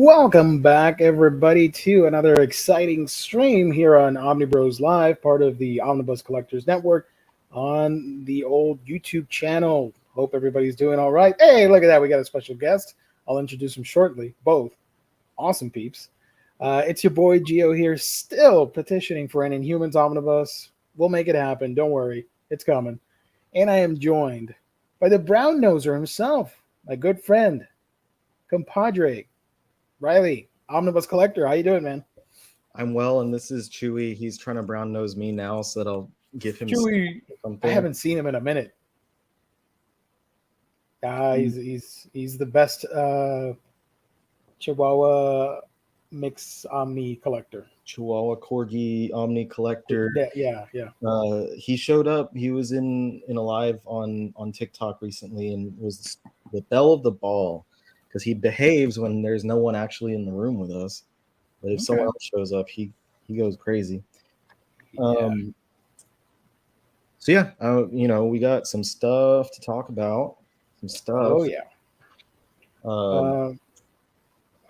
Welcome back, everybody, to another exciting stream here on Omnibros Live, part of the Omnibus Collectors Network on the old YouTube channel. Hope everybody's doing all right. Hey, look at that. We got a special guest. I'll introduce him shortly. Both awesome peeps. It's your boy Geo here, still petitioning for an Inhumans Omnibus. We'll make it happen. Don't worry. It's coming. And I am joined by the brown noser himself, my good friend, compadre, Riley, Omnibus Collector. How you doing, man? I'm well, and this is Chewy. He's trying to brown nose me now, so that I'll give him Chewy. something. I haven't seen him in a minute. He's the best Chihuahua mix Omni collector. Chihuahua Corgi Omni Collector. Yeah. He showed up. He was in a live on TikTok recently, and was the belle of the ball because he behaves when there's no one actually in the room with us. But if someone else shows up, he goes crazy. So yeah, we got some stuff to talk about. Some stuff. Oh yeah.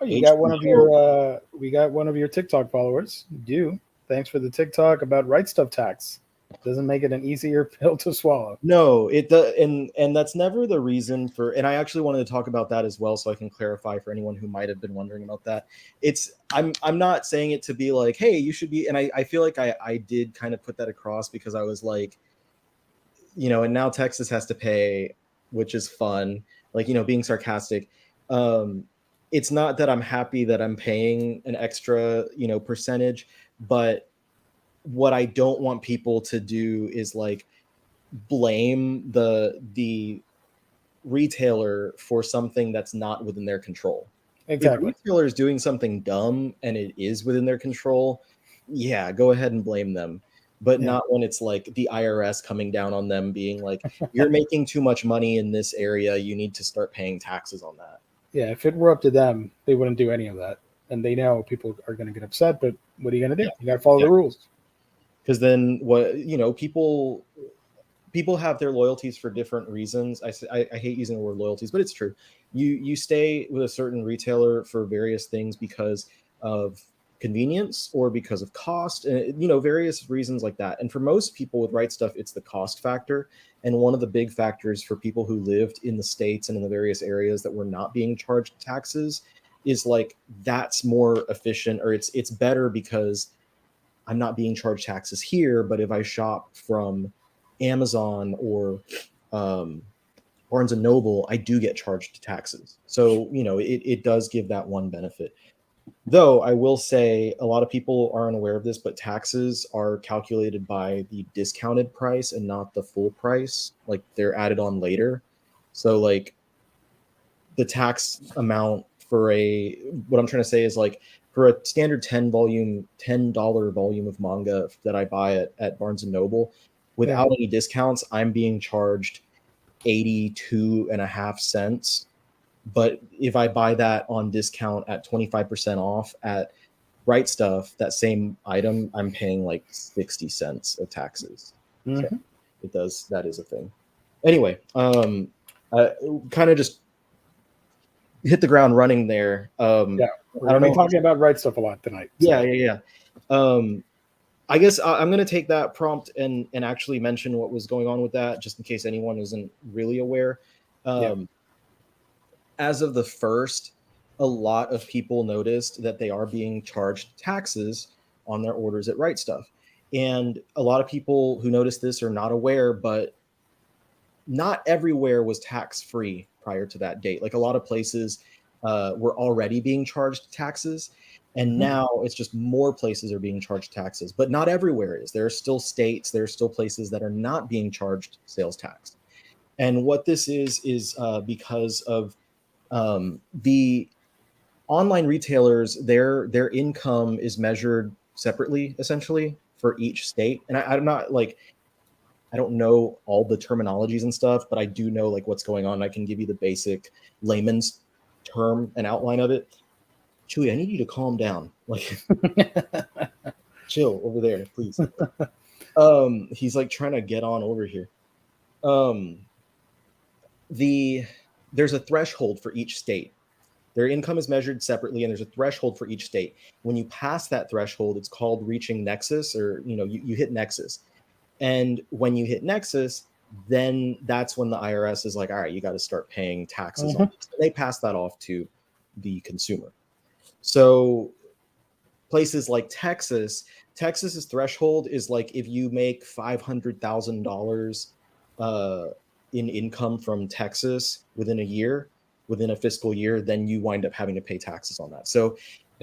You got one of your we got one of your TikTok followers. You do. Thanks for the TikTok about right stuff tax. Doesn't make it an easier pill to swallow. No, it does, and that's never the reason for. And I actually wanted to talk about that as well, so I can clarify for anyone who might have been wondering about that. I'm not saying it to be like, hey, you should be. And I feel like I did kind of put that across because I was like, and now Texas has to pay, which is fun. Like, being sarcastic. It's not that I'm happy that I'm paying an extra, percentage, but what I don't want people to do is like blame the retailer for something that's not within their control. Exactly. If the retailer is doing something dumb and it is within their control, yeah, go ahead and blame them. But not when it's like the IRS coming down on them being like, you're making too much money in this area, you need to start paying taxes on that. Yeah, if it were up to them, they wouldn't do any of that. And they know people are going to get upset, but what are you going to do? You got to follow the rules. Because then people have their loyalties for different reasons. I hate using the word loyalties, but it's true. You stay with a certain retailer for various things because of convenience or because of cost, and various reasons like that. And for most people with Right Stuff, it's the cost factor. And one of the big factors for people who lived in the States and in the various areas that were not being charged taxes is like, that's more efficient, or it's better because I'm not being charged taxes here, but if I shop from Amazon or Barnes and Noble, I do get charged taxes. So, it does give that one benefit. Though I will say a lot of people aren't aware of this, but taxes are calculated by the discounted price and not the full price. Like, they're added on later. So like the tax amount for what I'm trying to say is like, for a standard $10 volume of manga that I buy at Barnes and Noble, without any discounts, I'm being charged 82.5 cents. But if I buy that on discount at 25% off at Right Stuff, that same item, I'm paying like 60 cents of taxes. Mm-hmm. So that is a thing. Anyway, kind of just hit the ground running there. We're going to be talking about Right Stuff a lot tonight. So. Yeah. I guess I'm going to take that prompt and actually mention what was going on with that, just in case anyone isn't really aware. As of the 1st, a lot of people noticed that they are being charged taxes on their orders at Right Stuff. And a lot of people who noticed this are not aware, but not everywhere was tax-free prior to that date. Like, a lot of places were already being charged taxes, and now it's just more places are being charged taxes, but not everywhere is. There are still states, there are still places that are not being charged sales tax. And what this is because of the online retailers, their income is measured separately, essentially, for each state. And I'm not like, I don't know all the terminologies and stuff, but I do know like what's going on. I can give you the basic layman's term and outline of it. Chewy, I need you to calm down. Like, chill over there, please. He's like trying to get on over here. There's a threshold for each state. Their income is measured separately, and there's a threshold for each state. When you pass that threshold, it's called reaching nexus, or you hit nexus. And when you hit nexus, then that's when the IRS is like, all right, you got to start paying taxes on this. They pass that off to the consumer. So places like Texas's threshold is like if you make $500,000 in income from Texas within a fiscal year, then you wind up having to pay taxes on that. So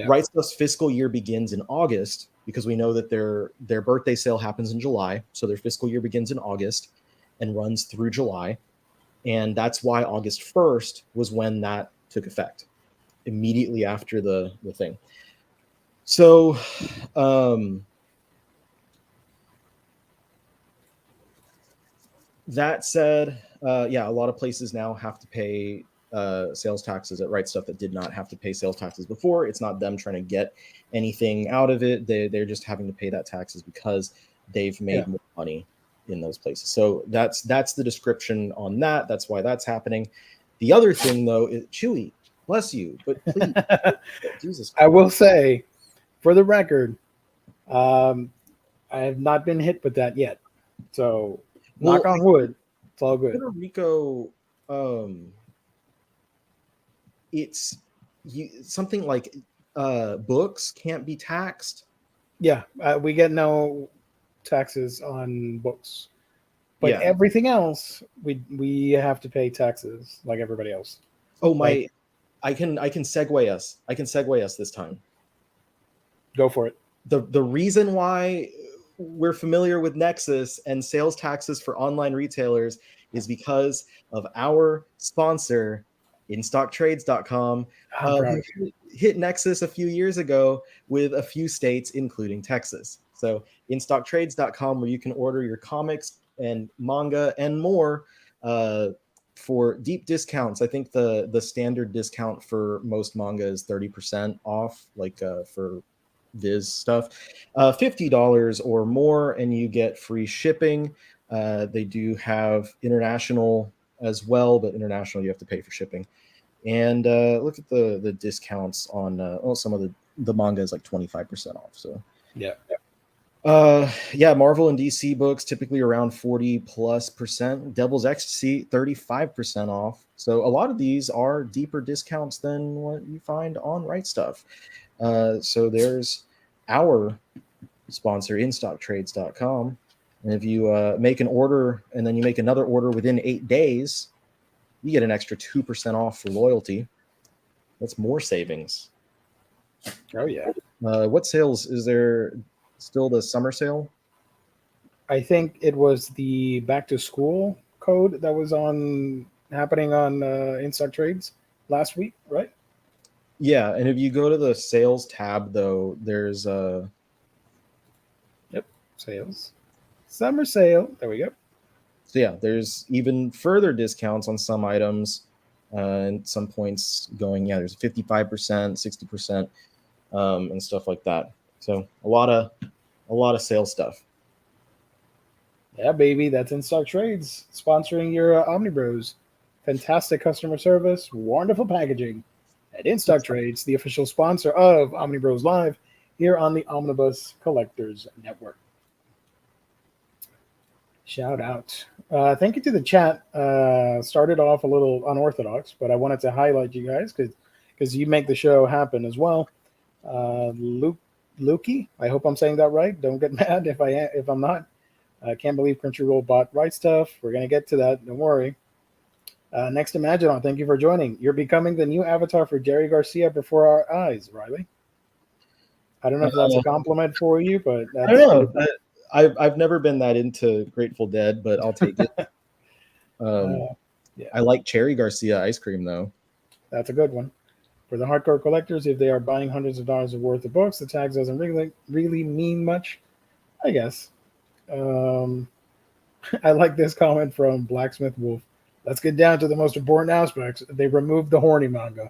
Right Stuf's fiscal year begins in August, because we know that their birthday sale happens in July. So their fiscal year begins in August and runs through July. And that's why August 1st was when that took effect, immediately after the thing. So that said, a lot of places now have to pay sales taxes at Right Stuf that did not have to pay sales taxes before. It's not them trying to get anything out of it. They're just having to pay that taxes because they've made more money in those places. So that's the description on that. That's why that's happening. The other thing, though, is Chewy, bless you, but please, Jesus Christ. I will say, for the record, I have not been hit with that yet. So, knock on wood, it's all good. Puerto Rico, it's something like books can't be taxed. Yeah, we get no taxes on books, but everything else we have to pay taxes like everybody else. Oh my! I can segue us. I can segue us this time. Go for it. The reason why we're familiar with Nexus and sales taxes for online retailers is because of our sponsor, InStockTrades.com. Hit Nexus a few years ago with a few states, including Texas. So InStockTrades.com, where you can order your comics and manga and more for deep discounts. I think the standard discount for most manga is 30% off, like for Viz stuff, $50 or more, and you get free shipping. They do have international as well, but international you have to pay for shipping. And look at the discounts on some of the manga is like 25% off. So Marvel and DC books typically around 40+%. Devil's Ecstasy 35% off. So a lot of these are deeper discounts than what you find on Right Stuf. So there's our sponsor, InStockTrades.com. And if you make an order and then you make another order within 8 days, you get an extra 2% off for loyalty. That's more savings. Oh, yeah. What sales? Is there still the summer sale? I think it was the back to school code that was happening on InStock Trades last week, right? Yeah, and if you go to the sales tab, though, there's sales, summer sale. There we go. So yeah, there's even further discounts on some items, and some points going. Yeah, there's 55%, 60%, and stuff like that. So a lot of sales stuff. Yeah, baby, that's InStock Trades sponsoring your Omnibros. Fantastic customer service, wonderful packaging. At InStock Trades, the official sponsor of Omnibros Live here on the Omnibus Collectors Network. Shout out. Thank you to the chat. Started off a little unorthodox, but I wanted to highlight you guys because you make the show happen as well. Lukey, I hope I'm saying that right. Don't get mad if I'm not. I can't believe Crunchyroll bought Right Stuf. We're going to get to that. Don't worry. Next Imaginon, thank you for joining. You're becoming the new avatar for Jerry Garcia before our eyes, Riley. I don't know if that's a compliment for you, but I don't know. I've never been that into Grateful Dead, but I'll take it. I like Cherry Garcia ice cream, though. That's a good one. For the hardcore collectors, if they are buying hundreds of dollars worth of books, the tags doesn't really mean much, I guess. I like this comment from Blacksmith Wolf. Let's get down to the most important aspects. They removed the horny manga.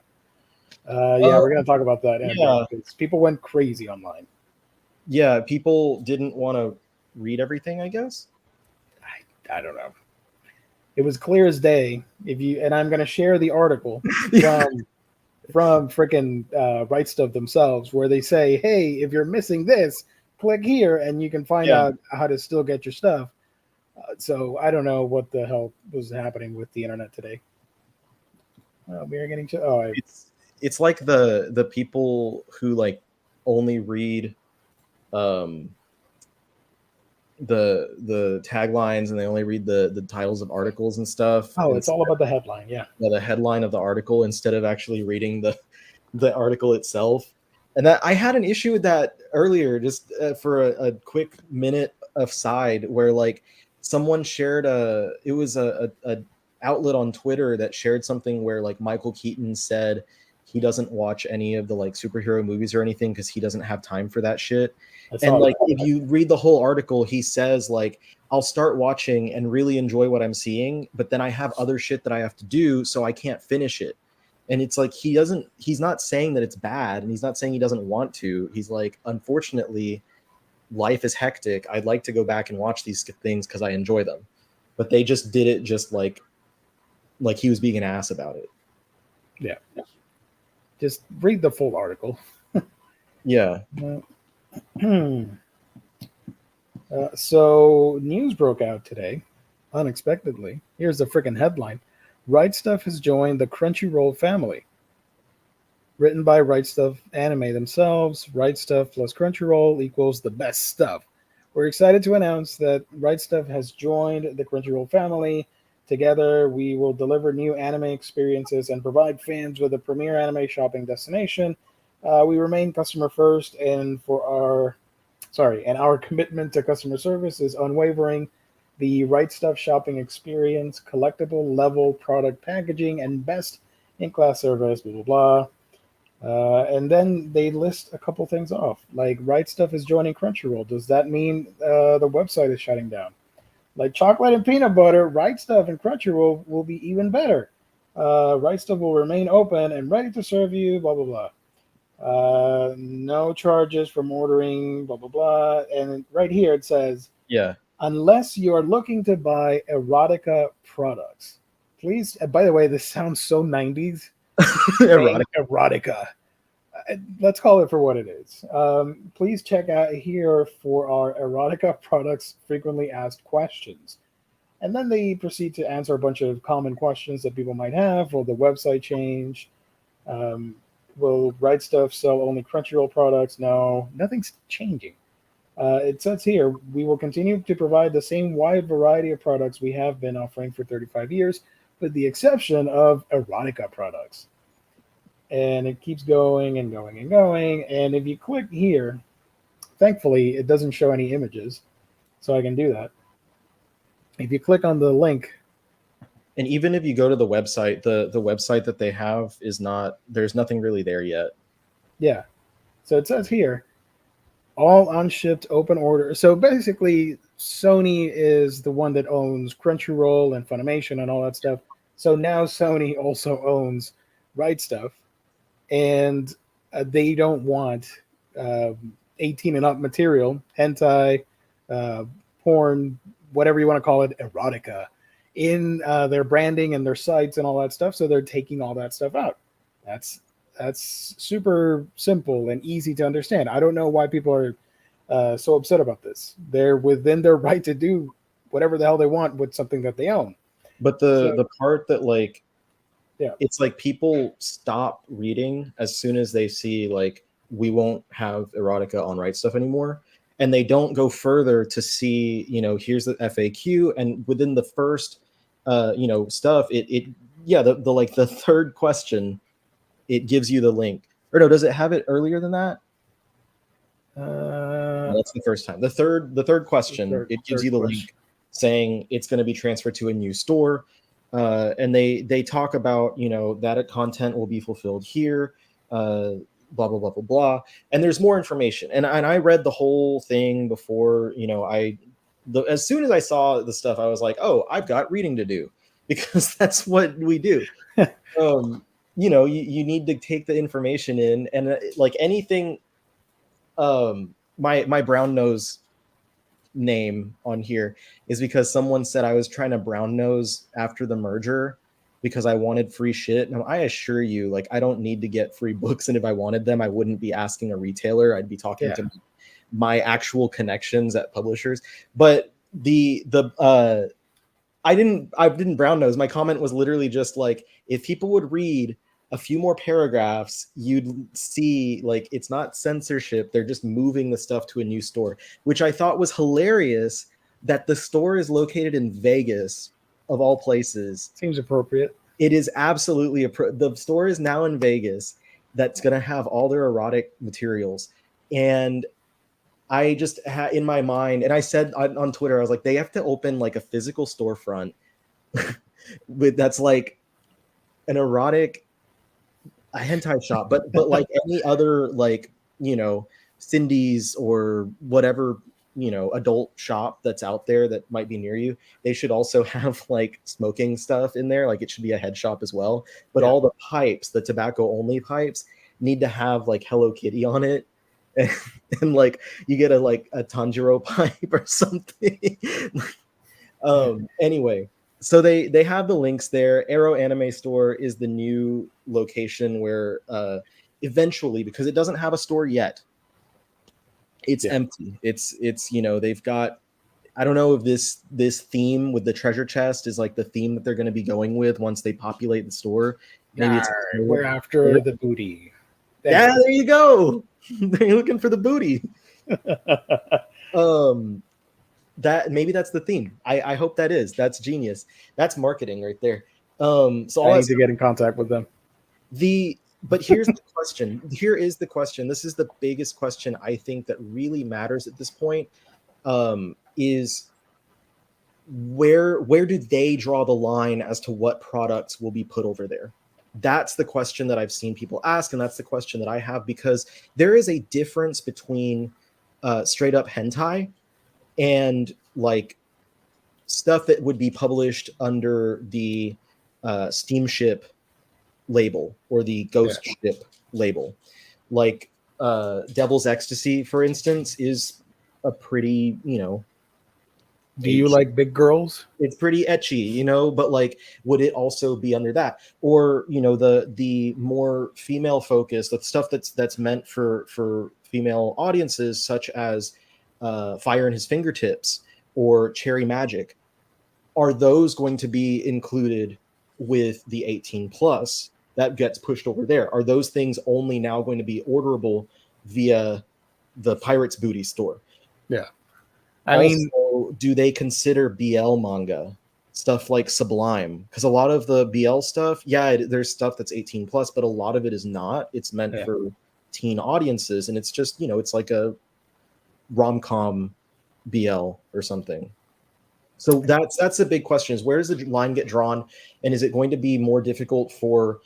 We're going to talk about that. Because people went crazy online. Yeah, people didn't want to read everything, I guess. I don't know. It was clear as day. And I'm going to share the article from freaking Right Stuff themselves, where they say, "Hey, if you're missing this, click here, and you can find out how to still get your stuff." So I don't know what the hell was happening with the internet today. We are getting to. It's like the people who like only read the taglines and they only read the titles of articles and stuff. Oh, it's all about the headline. Yeah, the headline of the article instead of actually reading the article itself. And that I had an issue with that earlier, just for a quick minute of side where like someone shared it was a outlet on Twitter that shared something where like Michael Keaton said he doesn't watch any of the like superhero movies or anything because he doesn't have time for that shit. And like if you read the whole article, he says like, I'll start watching and really enjoy what I'm seeing, but then I have other shit that I have to do, so I can't finish it. And it's like he's not saying that it's bad, and he's not saying he doesn't want to. He's like, unfortunately, life is hectic. I'd like to go back and watch these things because I enjoy them. But they just did it just like he was being an ass about it. Yeah. Just read the full article. Yeah. So news broke out today, unexpectedly. Here's the freaking headline. Right Stuff has joined the Crunchyroll family. Written by Right Stuff Anime themselves, Right Stuff plus Crunchyroll equals the best stuff. We're excited to announce that Right Stuff has joined the Crunchyroll family. Together, we will deliver new anime experiences and provide fans with a premier anime shopping destination. We remain customer first, and our commitment to customer service is unwavering. The Right Stuff shopping experience, collectible level product packaging, and best in-class service, blah, blah, blah. And then they list a couple things off, like Right Stuff is joining Crunchyroll. Does that mean the website is shutting down? Like chocolate and peanut butter, Right Stuff and Crunchyroll will be even better. Right Stuff will remain open and ready to serve you, blah, blah, blah. No charges from ordering, blah, blah, blah. And right here it says, yeah, unless you are looking to buy erotica products. Please, by the way, this sounds so 90s. Erotica. Let's call it for what it is. Please check out here for our erotica products frequently asked questions. And then they proceed to answer a bunch of common questions that people might have. Will the website change? Will Right Stuff sell only Crunchyroll products? No, nothing's changing. It says here, we will continue to provide the same wide variety of products we have been offering for 35 years, with the exception of erotica products. And it keeps going and going and going. And if you click here, thankfully, it doesn't show any images, so I can do that. If you click on the link, and even if you go to the website, the website that they have is not, there's nothing really there yet. Yeah. So it says here, all unshipped open order. So basically, Sony is the one that owns Crunchyroll and Funimation and all that stuff. So now Sony also owns Right Stuff. And they don't want 18 and up material, hentai, porn, whatever you want to call it, erotica, in their branding and their sites and all that stuff. So they're taking all that stuff out. That's super simple and easy to understand. I don't know why people are so upset about this. They're within their right to do whatever the hell they want with something that they own. But the part that like, yeah, it's like people stop reading as soon as they see like we won't have erotica on Right Stuff anymore, and they don't go further to see, you know, here's the FAQ, and within the first stuff, the like the third question, it gives you the link. Or no, does it have it earlier than that? No, that's the first time. The third question, it gives you the link saying it's going to be transferred to a new store. And they talk about, you know, that content will be fulfilled here, blah, blah, blah, blah, blah. And there's more information. And I read the whole thing before, you know, as soon as I saw the stuff, I was like, oh, I've got reading to do, because that's what we do. You know, you need to take the information in, and like anything, my brown nose name on here is because someone said I was trying to brown nose after the merger, because I wanted free shit. Now, I assure you, like, I don't need to get free books, and if I wanted them, I wouldn't be asking a retailer. I'd be talking to my actual connections at publishers. But I didn't brown nose. My comment was literally just like, if people would read a few more paragraphs, you'd see like it's not censorship. They're just moving the stuff to a new store, which I thought was hilarious that the store is located in Vegas, of all places. Seems appropriate. It is absolutely the store is now in Vegas that's going to have all their erotic materials. And I just had in my mind, and I said on Twitter, I was like, they have to open like a physical storefront with that's like an erotic a hentai shop, but like any other like, you know, Cindy's or whatever, you know, adult shop that's out there that might be near you. They should also have like smoking stuff in there. Like it should be a head shop as well. But all the pipes, the tobacco only pipes, need to have like Hello Kitty on it. And like you get a Tanjiro pipe or something. Anyway, so they have the links there. Arrow Anime Store is the new location where eventually, because it doesn't have a store yet, it's empty. It's you know, they've got, I don't know if this theme with the treasure chest is like the theme that they're going to be going with once they populate the store. Maybe it's we're after the booty. Yeah, there you go. They're looking for the booty. That maybe that's the theme. I hope that is. That's genius. That's marketing right there. So I need to get in contact with them. But here's the question. Here is the question. This is the biggest question I think that really matters at this point. Is where do they draw the line as to what products will be put over there? That's the question that I've seen people ask, and that's the question that I have, because there is a difference between straight up hentai and like stuff that would be published under the steamship label or the ghost ship label. Like Devil's Ecstasy, for instance, is a pretty, you know, do you like big girls? It's pretty ecchi, you know, but like, would it also be under that? Or, you know, the more female focused, the stuff that's meant for female audiences, such as Fire in His Fingertips or Cherry Magic, are those going to be included with the 18 plus that gets pushed over there? Are those things only now going to be orderable via the Pirates Booty store? Yeah. I mean, do they consider BL manga stuff like Sublime? Because a lot of the BL stuff, there's stuff that's 18 plus, but a lot of it is not. It's meant for teen audiences, and it's just, you know, it's like a rom-com BL or something. So that's the big question: is where does the line get drawn, and is it going to be more difficult for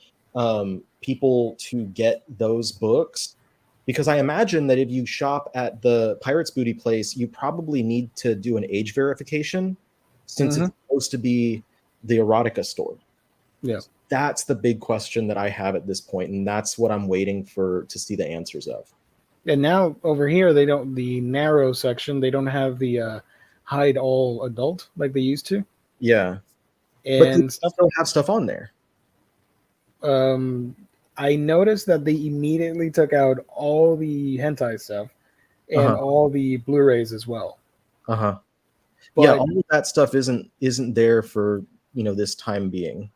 people to get those books? Because I imagine that if you shop at the Pirates Booty place, you probably need to do an age verification, since it's supposed to be the erotica store. Yeah. That's the big question that I have at this point, and that's what I'm waiting to see the answers of. And now over here, the narrow section, they don't have the hide all adult like they used to. Yeah. And but they still have stuff on there. I noticed that they immediately took out all the hentai stuff and all the Blu-rays as well. But, yeah, all of that stuff isn't there for, you know, this time being.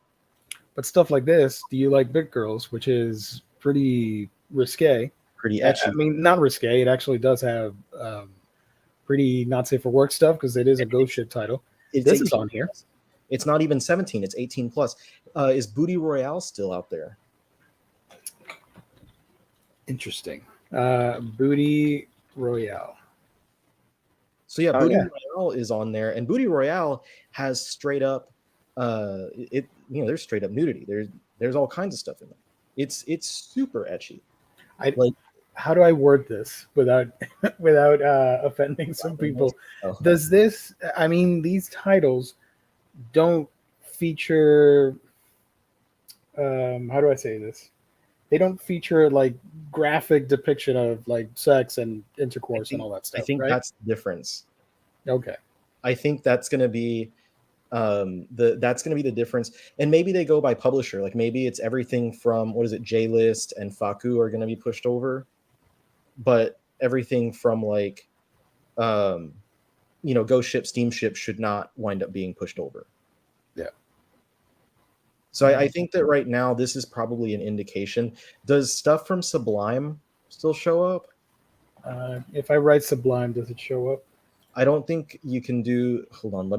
But stuff like this, do you like Big Girls, which is pretty risque? Pretty ecchi. I mean, not risque. It actually does have pretty not safe for work stuff, because it is a ghost ship title. This is on here. It's not even 17. It's 18 plus. Is Booty Royale still out there? Interesting. Booty Royale. So yeah, Booty Royale is on there, and Booty Royale has straight up there's straight up nudity. There's all kinds of stuff in there. It's super ecchi. How do I word this without offending some people? Does this, I mean, these titles don't feature how do I say this? They don't feature like graphic depiction of like sex and intercourse and all that stuff. I think that's the difference. Okay. I think that's going to be That's going to be the difference. And maybe they go by publisher. Like maybe it's everything from, what is it, J-List and Faku are going to be pushed over, but everything from like Ghost Ship, Steamship should not wind up being pushed over. Yeah. So I think that right now this is probably an indication. Does stuff from Sublime still show up? If I write Sublime, does it show up? I don't think you can do. Hold on,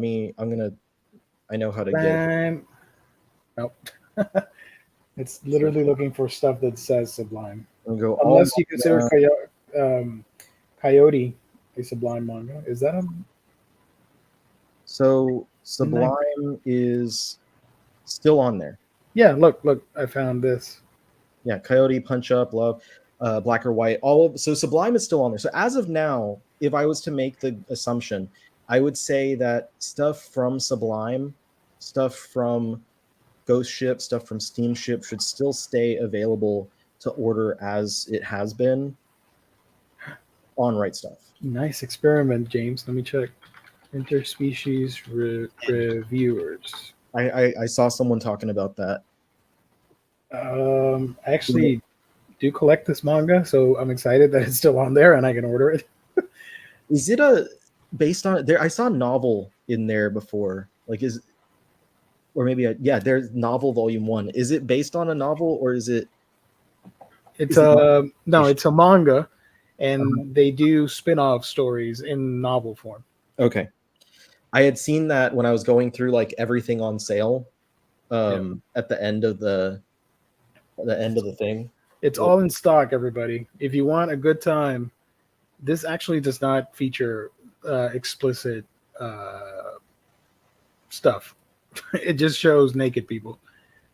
I know how to get. Nope. It's literally looking for stuff that says Sublime. Go Unless you consider Coyote a Sublime manga. Is that a... So Sublime is still on there. Yeah, look, I found this. Yeah, Coyote, Punch Up, Love, Black or White, so Sublime is still on there. So as of now, if I was to make the assumption, I would say that stuff from Sublime, stuff from Ghost Ship, stuff from Steamship should still stay available to order as it has been on Right Stuff. Nice experiment, James. Let me check. Interspecies reviewers. I saw someone talking about that. I actually do collect this manga, so I'm excited that it's still on there and I can order it. Is it based on there? I saw a novel in there before. There's novel volume 1. Is it based on a novel or is it? It's it's a manga, and they do spin-off stories in novel form. Okay. I had seen that when I was going through like everything on sale at the end of the thing. It's all in stock, everybody. If you want a good time, this actually does not feature explicit stuff. It just shows naked people.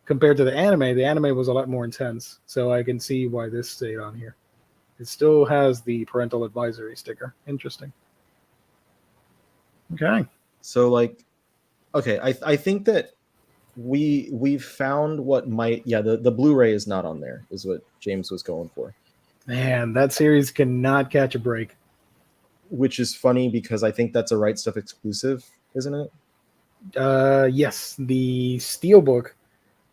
Compared to the anime was a lot more intense, so I can see why this stayed on here. It still has the parental advisory sticker. Interesting. Okay. So I think that we've found what might the Blu-ray is not on there is what James was going for. Man, that series cannot catch a break. Which is funny because I think that's a Right Stuff exclusive, isn't it? Yes, the Steelbook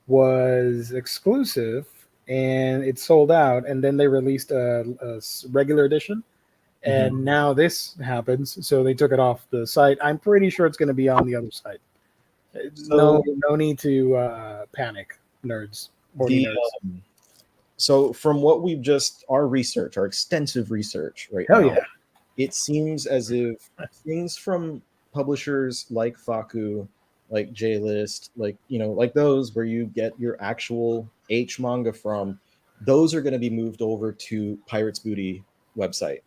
was exclusive and it sold out, and then they released a regular edition. And now this happens, so they took it off the site. I'm pretty sure it's going to be on the other site. No need to panic, nerds. So from what our extensive research right now, it seems as if things from publishers like Faku, like J-List, like those where you get your actual H manga from, those are going to be moved over to Pirates Booty website.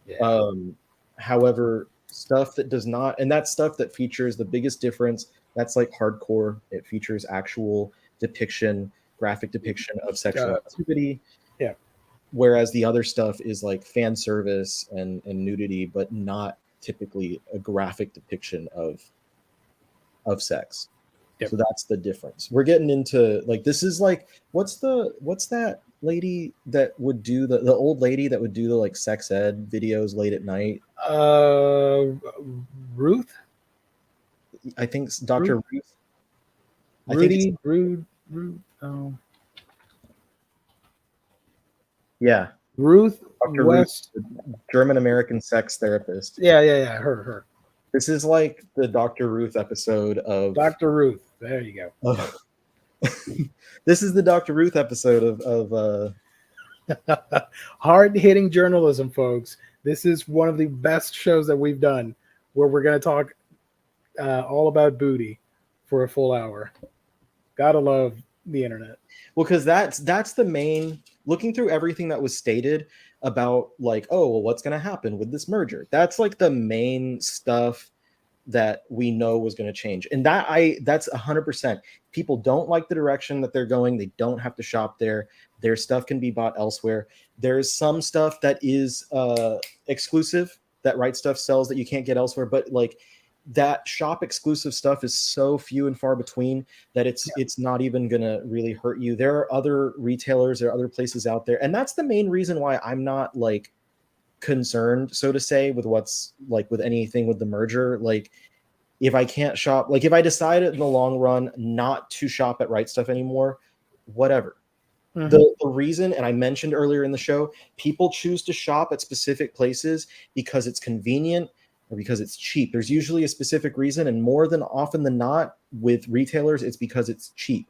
Yeah. However, stuff that does not, and that's stuff that features the biggest difference, that's like hardcore. It features actual graphic depiction of sexual activity. Yeah. Whereas the other stuff is like fan service and nudity, but not typically a graphic depiction of sex. Yep. So that's the difference. We're getting into this is what's that lady that would do the old lady that would do the sex ed videos late at night? Ruth? I think Dr. Ruth. Rude. Oh. Yeah. Ruth Dr. West. Ruth, German American sex therapist. Yeah. Her. This is like the Dr. Ruth episode of Dr. Ruth. There you go. This is the Dr. Ruth episode of hard-hitting journalism, folks. This is one of the best shows that we've done, where we're going to talk all about booty for a full hour. Gotta love the internet. Well, because that's the main. Looking through everything that was stated about what's going to happen with this merger. That's the main stuff that we know was going to change. And that's 100%. People don't like the direction that they're going. They don't have to shop there. Their stuff can be bought elsewhere. There's some stuff that is exclusive that Right Stuff sells that you can't get elsewhere. But that shop exclusive stuff is so few and far between that it's not even going to really hurt you. There are other retailers, there are other places out there. And that's the main reason why I'm not concerned, so to say, with what's with anything with the merger. if I can't shop, like if I decide in the long run not to shop at Right Stuff anymore, whatever. Mhm. The reason, and I mentioned earlier in the show, people choose to shop at specific places because it's convenient or because it's cheap. There's usually a specific reason, and more than often than not, with retailers, it's because it's cheap.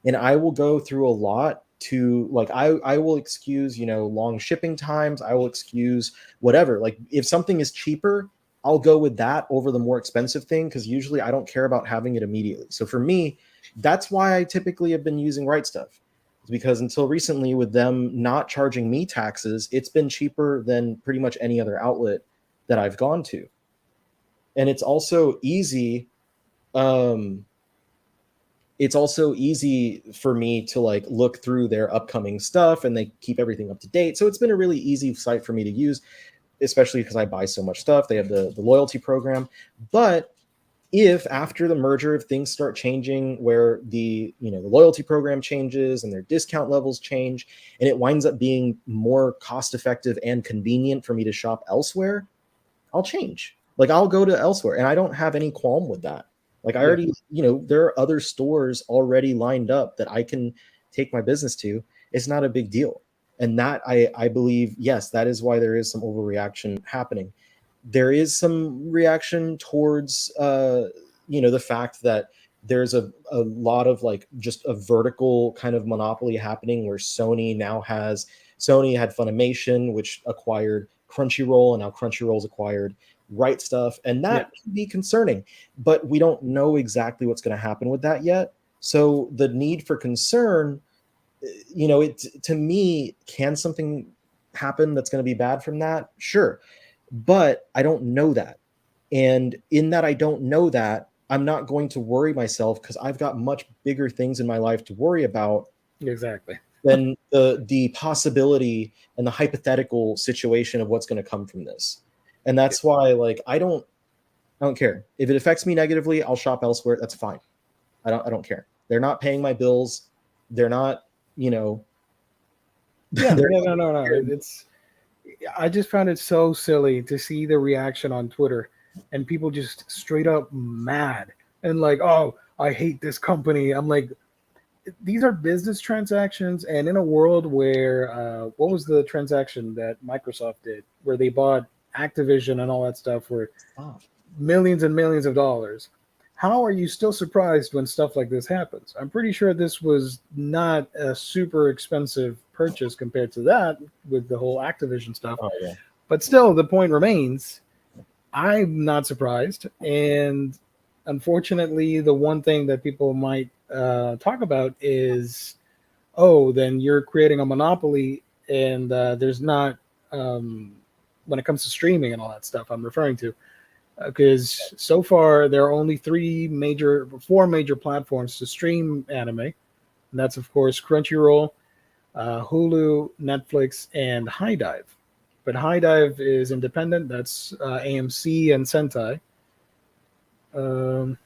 And I will go through a lot to like I will excuse, you know, long shipping times. I will excuse whatever. Like if something is cheaper, I'll go with that over the more expensive thing because usually I don't care about having it immediately. So for me, that's why I typically have been using Right Stuff because until recently, with them not charging me taxes, it's been cheaper than pretty much any other outlet that I've gone to. And it's also easy. Um, it's also easy for me to like look through their upcoming stuff, and they keep everything up to date. So it's been a really easy site for me to use, especially because I buy so much stuff. They have the loyalty program. But if after the merger, if things start changing where the loyalty program changes and their discount levels change and it winds up being more cost effective and convenient for me to shop elsewhere, I'll change. Like I'll go to elsewhere and I don't have any qualm with that. Like I Yeah. already, there are other stores already lined up that I can take my business to. It's not a big deal. And that I believe, yes, that is why there is some overreaction happening. There is some reaction towards the fact that there's a lot of like just a vertical kind of monopoly happening where Sony had Funimation, which acquired Crunchyroll, and now Crunchyroll's acquired Right Stuff, and that can be concerning, but we don't know exactly what's going to happen with that yet. So the need for concern, it to me, can something happen that's going to be bad from that? Sure, but I don't know that. And in that I don't know that, I'm not going to worry myself because I've got much bigger things in my life to worry about Exactly. than the possibility and the hypothetical situation of what's going to come from this. And that's why, like, I don't care. If it affects me negatively, I'll shop elsewhere. That's fine. I don't care. They're not paying my bills. They're not, Yeah, they're no. I just found it so silly to see the reaction on Twitter and people just straight up mad and like, oh, I hate this company. I'm like, these are business transactions, and in a world where what was the transaction that Microsoft did where they bought Activision and all that stuff for millions and millions of dollars? How are you still surprised when stuff like this happens? I'm pretty sure this was not a super expensive purchase compared to that with the whole Activision stuff. Oh, yeah. But still, the point remains, I'm not surprised. And unfortunately, the one thing that people might talk about is, oh, then you're creating a monopoly, and there's not, when it comes to streaming and all that stuff I'm referring to, because so far there are only four major platforms to stream anime, and that's of course Crunchyroll, Hulu, Netflix, and High Dive. But High Dive is independent. That's AMC and Sentai. And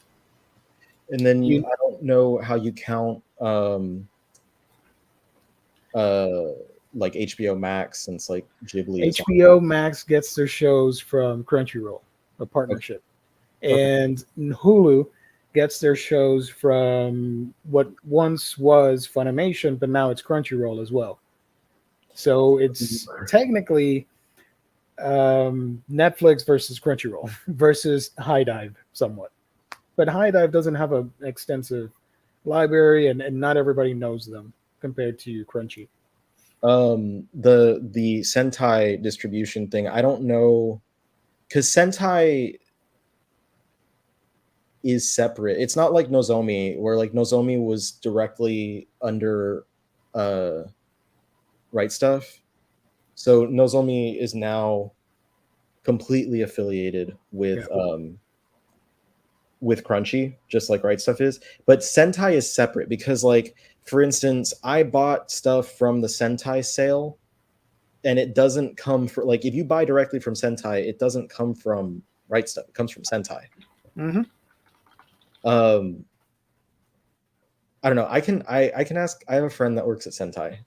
then I don't know how you count like HBO Max, since like Ghibli is HBO Max gets their shows from Crunchyroll, a partnership, and Hulu gets their shows from what once was Funimation, but now it's Crunchyroll as well. So it's technically Netflix versus Crunchyroll versus High Dive somewhat. But High Dive doesn't have an extensive library, and not everybody knows them compared to Crunchy. The Sentai distribution thing, I don't know, because Sentai is separate. It's not like Nozomi, where like Nozomi was directly under Right Stuff. So Nozomi is now completely affiliated with Crunchy, just like Right Stuff is. But Sentai is separate because, like, for instance, I bought stuff from the Sentai sale, and it doesn't come from, like, if you buy directly from Sentai, it doesn't come from Right Stuff. It comes from Sentai. Mm-hmm. I don't know. I can ask. I have a friend that works at Sentai,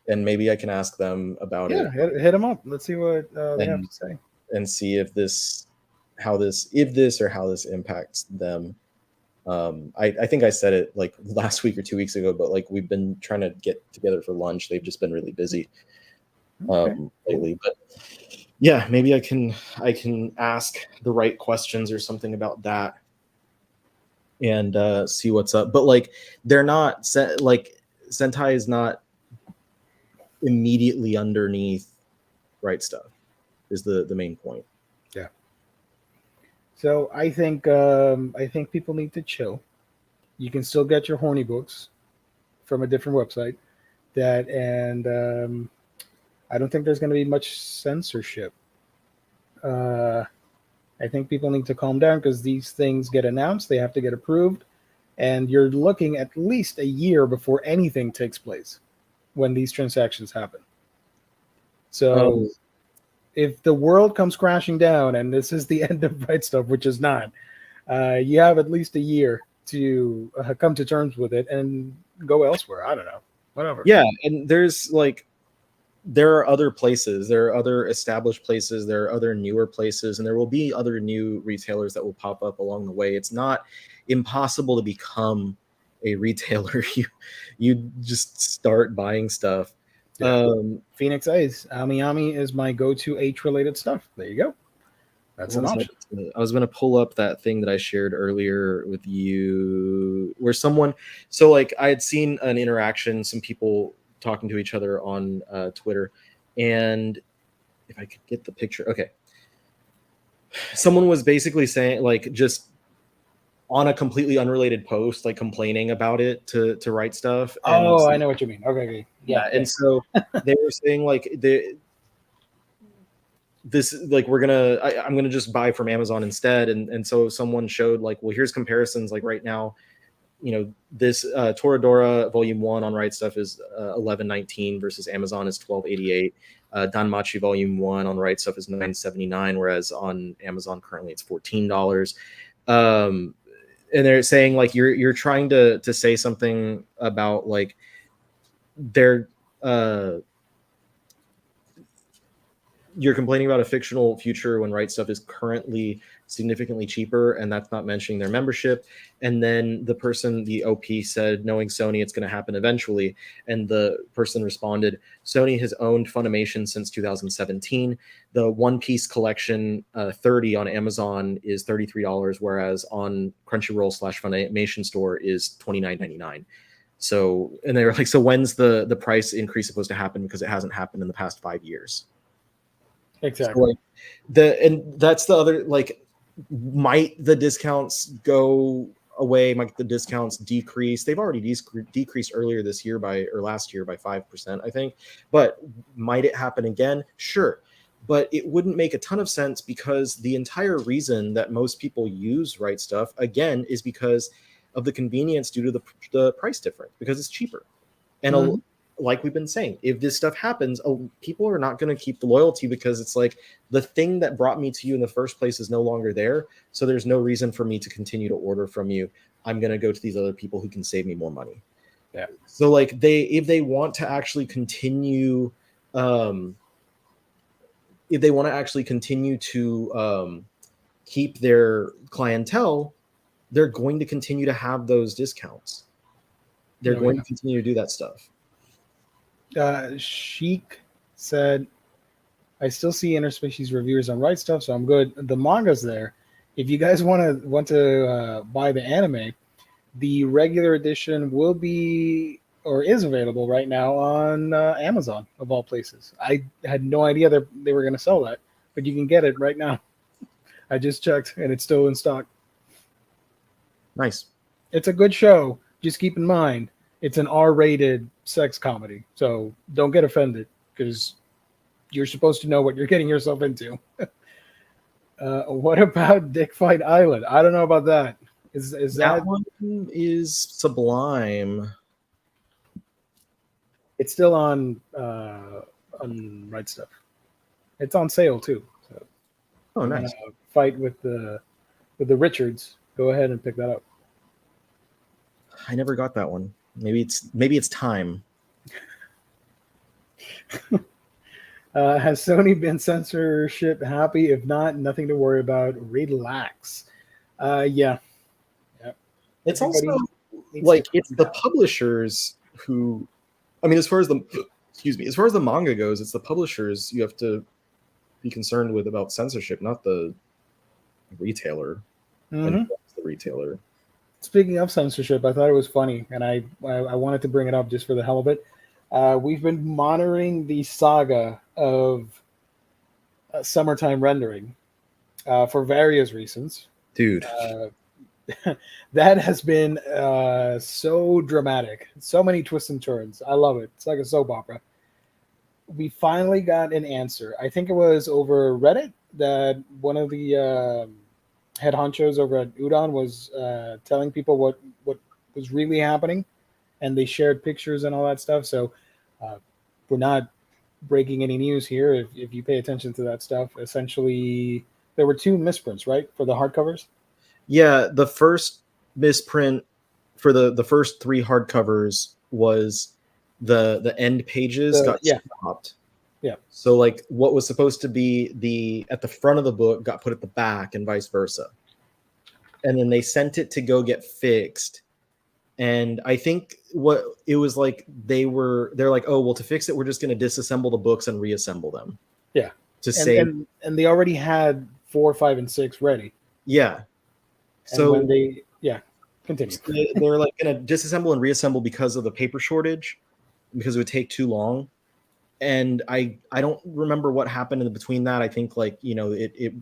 and maybe I can ask them about it. Yeah, hit them up. Let's see what they have to say. And see if this how this impacts them. I think I said it like last week or 2 weeks ago, but like we've been trying to get together for lunch. They've just been really busy lately. But yeah, maybe I can ask the right questions or something about that and see what's up. But like they're not like Sentai is not immediately underneath Right Stuff is the main point. Yeah. So I think people need to chill. You can still get your horny books from a different website. I don't think there's going to be much censorship. I think people need to calm down because these things get announced, they have to get approved, and you're looking at least a year before anything takes place when these transactions happen. So if the world comes crashing down and this is the end of Right Stuff, which is not, you have at least a year to come to terms with it and go elsewhere. I don't know, whatever. Yeah, and there are other places, there are other established places, there are other newer places, and there will be other new retailers that will pop up along the way. It's not impossible to become a retailer. You just start buying stuff. Yeah. Phoenix Ice, Ami Ami is my go-to H-related stuff. There you go. That's an option. I was going to pull up that thing that I shared earlier with you, where someone, so like I had seen an interaction, some people talking to each other on Twitter, and if I could get the picture, okay. Someone was basically saying, like, just on a completely unrelated post, like complaining about it to Right Stuff. And I know what you mean. Okay. Yeah, and so they were saying like this like I'm gonna just buy from Amazon instead, and so someone showed like, well, here's comparisons like right now, you know, this Toradora Volume 1 on Right Stuff is $11.19 versus Amazon is $12.88. Danmachi Volume 1 on Right Stuff is $9.79, whereas on Amazon currently it's $14. And they're saying like you're trying to say something about like they're you're complaining about a fictional future when Right Stuff is currently significantly cheaper, and that's not mentioning their membership. And then the person, the OP, said, knowing Sony, it's going to happen eventually. And the person responded, Sony has owned Funimation since 2017. The One Piece collection 30 on Amazon is $33, whereas on Crunchyroll / Funimation store is $29.99. So, and they were like, so when's the price increase supposed to happen? Because it hasn't happened in the past 5 years. Exactly. So like and that's the other, like, might the discounts go away? Might the discounts decrease? They've already decreased earlier this year last year by 5%, I think. But might it happen again? Sure. But it wouldn't make a ton of sense, because the entire reason that most people use Right Stuff, again, is because of the convenience due to the price difference, because it's cheaper. And like we've been saying, if this stuff happens, people are not going to keep the loyalty, because it's like the thing that brought me to you in the first place is no longer there. So there's no reason for me to continue to order from you. I'm going to go to these other people who can save me more money. Yeah. So like if they want to actually continue, keep their clientele, they're going to continue to have those discounts. They're going to continue to do that stuff. Sheik said, I still see interspecies reviewers on Right Stuff, so I'm good. The manga's there. If you guys want to buy the anime, the regular edition will be, or is available right now on Amazon, of all places. I had no idea they were going to sell that, but you can get it right now. I just checked, and it's still in stock. Nice. It's a good show. Just keep in mind, it's an R-rated sex comedy, so don't get offended, because you're supposed to know what you're getting yourself into. What about Dick Fight Island? I don't know about that. Is that one is Sublime? It's still on Right Stuff. It's on sale too. So nice. Fight with the Richards. Go ahead and pick that up. I never got that one. Maybe it's time. Has Sony been censorship happy? If not, nothing to worry about. Relax. Yeah. Yeah. It's also Everybody needs to like it's calm the down. publishers who, I mean, as far as the excuse me, as far as the manga goes, it's the publishers you have to be concerned with about censorship, not the retailer. And Hmm. the retailer. Speaking of censorship, I thought it was funny, and I wanted to bring it up just for the hell of it. We've been monitoring the saga of summertime rendering for various reasons. Dude. Uh, that has been so dramatic, so many twists and turns. I love it. It's like a soap opera. We finally got an answer. I think it was over Reddit that one of the head honchos over at Udon was telling people what was really happening, and they shared pictures and all that stuff. So uh, we're not breaking any news here. If you pay attention to that stuff, essentially there were two misprints, right, for the hardcovers. Yeah, the first misprint for the first three hardcovers was the end pages The got Yeah, stopped. yeah, So like what was supposed to be the at the front of the book got put at the back and vice versa. And then they sent it to go get fixed. And I think what it was like they're like, oh well, to fix it, we're just gonna disassemble the books and reassemble them yeah, to and save. they already had 4, 5, and 6 ready, Yeah. and when So they continue. they're like gonna disassemble and reassemble because of the paper shortage, because it would take too long. And I don't remember what happened in between that. I think like it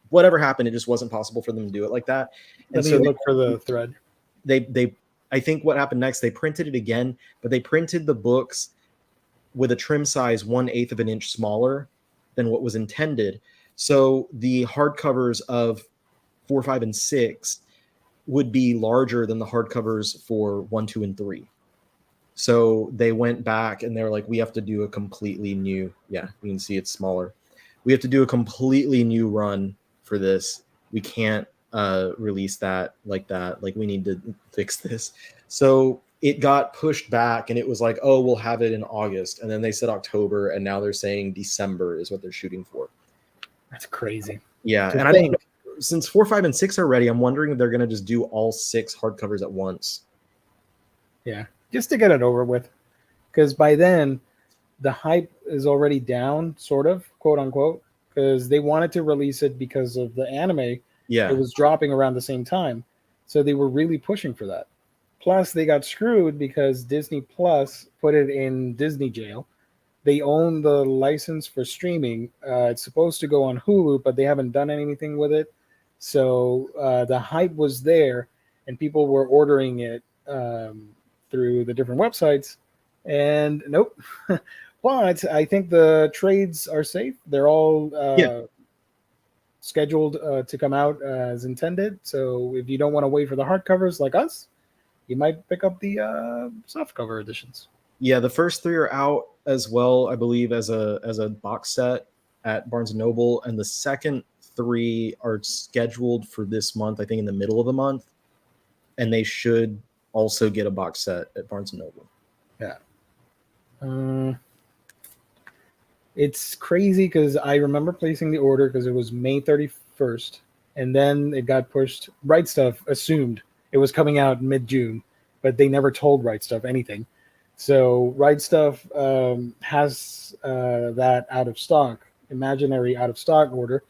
whatever happened, it just wasn't possible for them to do it like that. And Let so me look for the thread. they I think what happened next, they printed it again, but they printed the books with a trim size 1/8 of an inch smaller than what was intended. So the hardcovers of 4, 5, and 6 would be larger than the hardcovers for 1, 2, and 3. So they went back and they were like, we have to do a completely new, yeah, you can see it's smaller. We have to do a completely new run for this. We can't release that like that. Like we need to fix this. So it got pushed back and it was like, oh, we'll have it in August. And then they said October and now they're saying December is what they're shooting for. That's crazy. Yeah. To And I don't think. know, since 4, 5, and 6 are ready, I'm wondering if they're going to just do all 6 hardcovers at once. Yeah, just to get it over with, because by then the hype is already down, sort of, quote unquote, because they wanted to release it because of the anime. It Yeah. was dropping around the same time, so they were really pushing for that. Plus, they got screwed because Disney Plus put it in Disney jail. They own the license for streaming. It's supposed to go on Hulu, but they haven't done anything with it. So the hype was there, and people were ordering it through the different websites. And nope. But I think the trades are safe. They're all Yeah. scheduled to come out as intended. So if you don't want to wait for the hardcovers like us, you might pick up the softcover editions. Yeah, the first 3 are out as well, I believe, as a box set at Barnes and Noble, and the second 3 are scheduled for this month, I think in the middle of the month, and they should also get a box set at Barnes and Noble. Yeah. It's crazy because I remember placing the order because it was May 31st, and then it got pushed. Right Stuff assumed it was coming out mid-June, but they never told Right Stuff anything. So Right Stuff has that out of stock, imaginary out of stock order.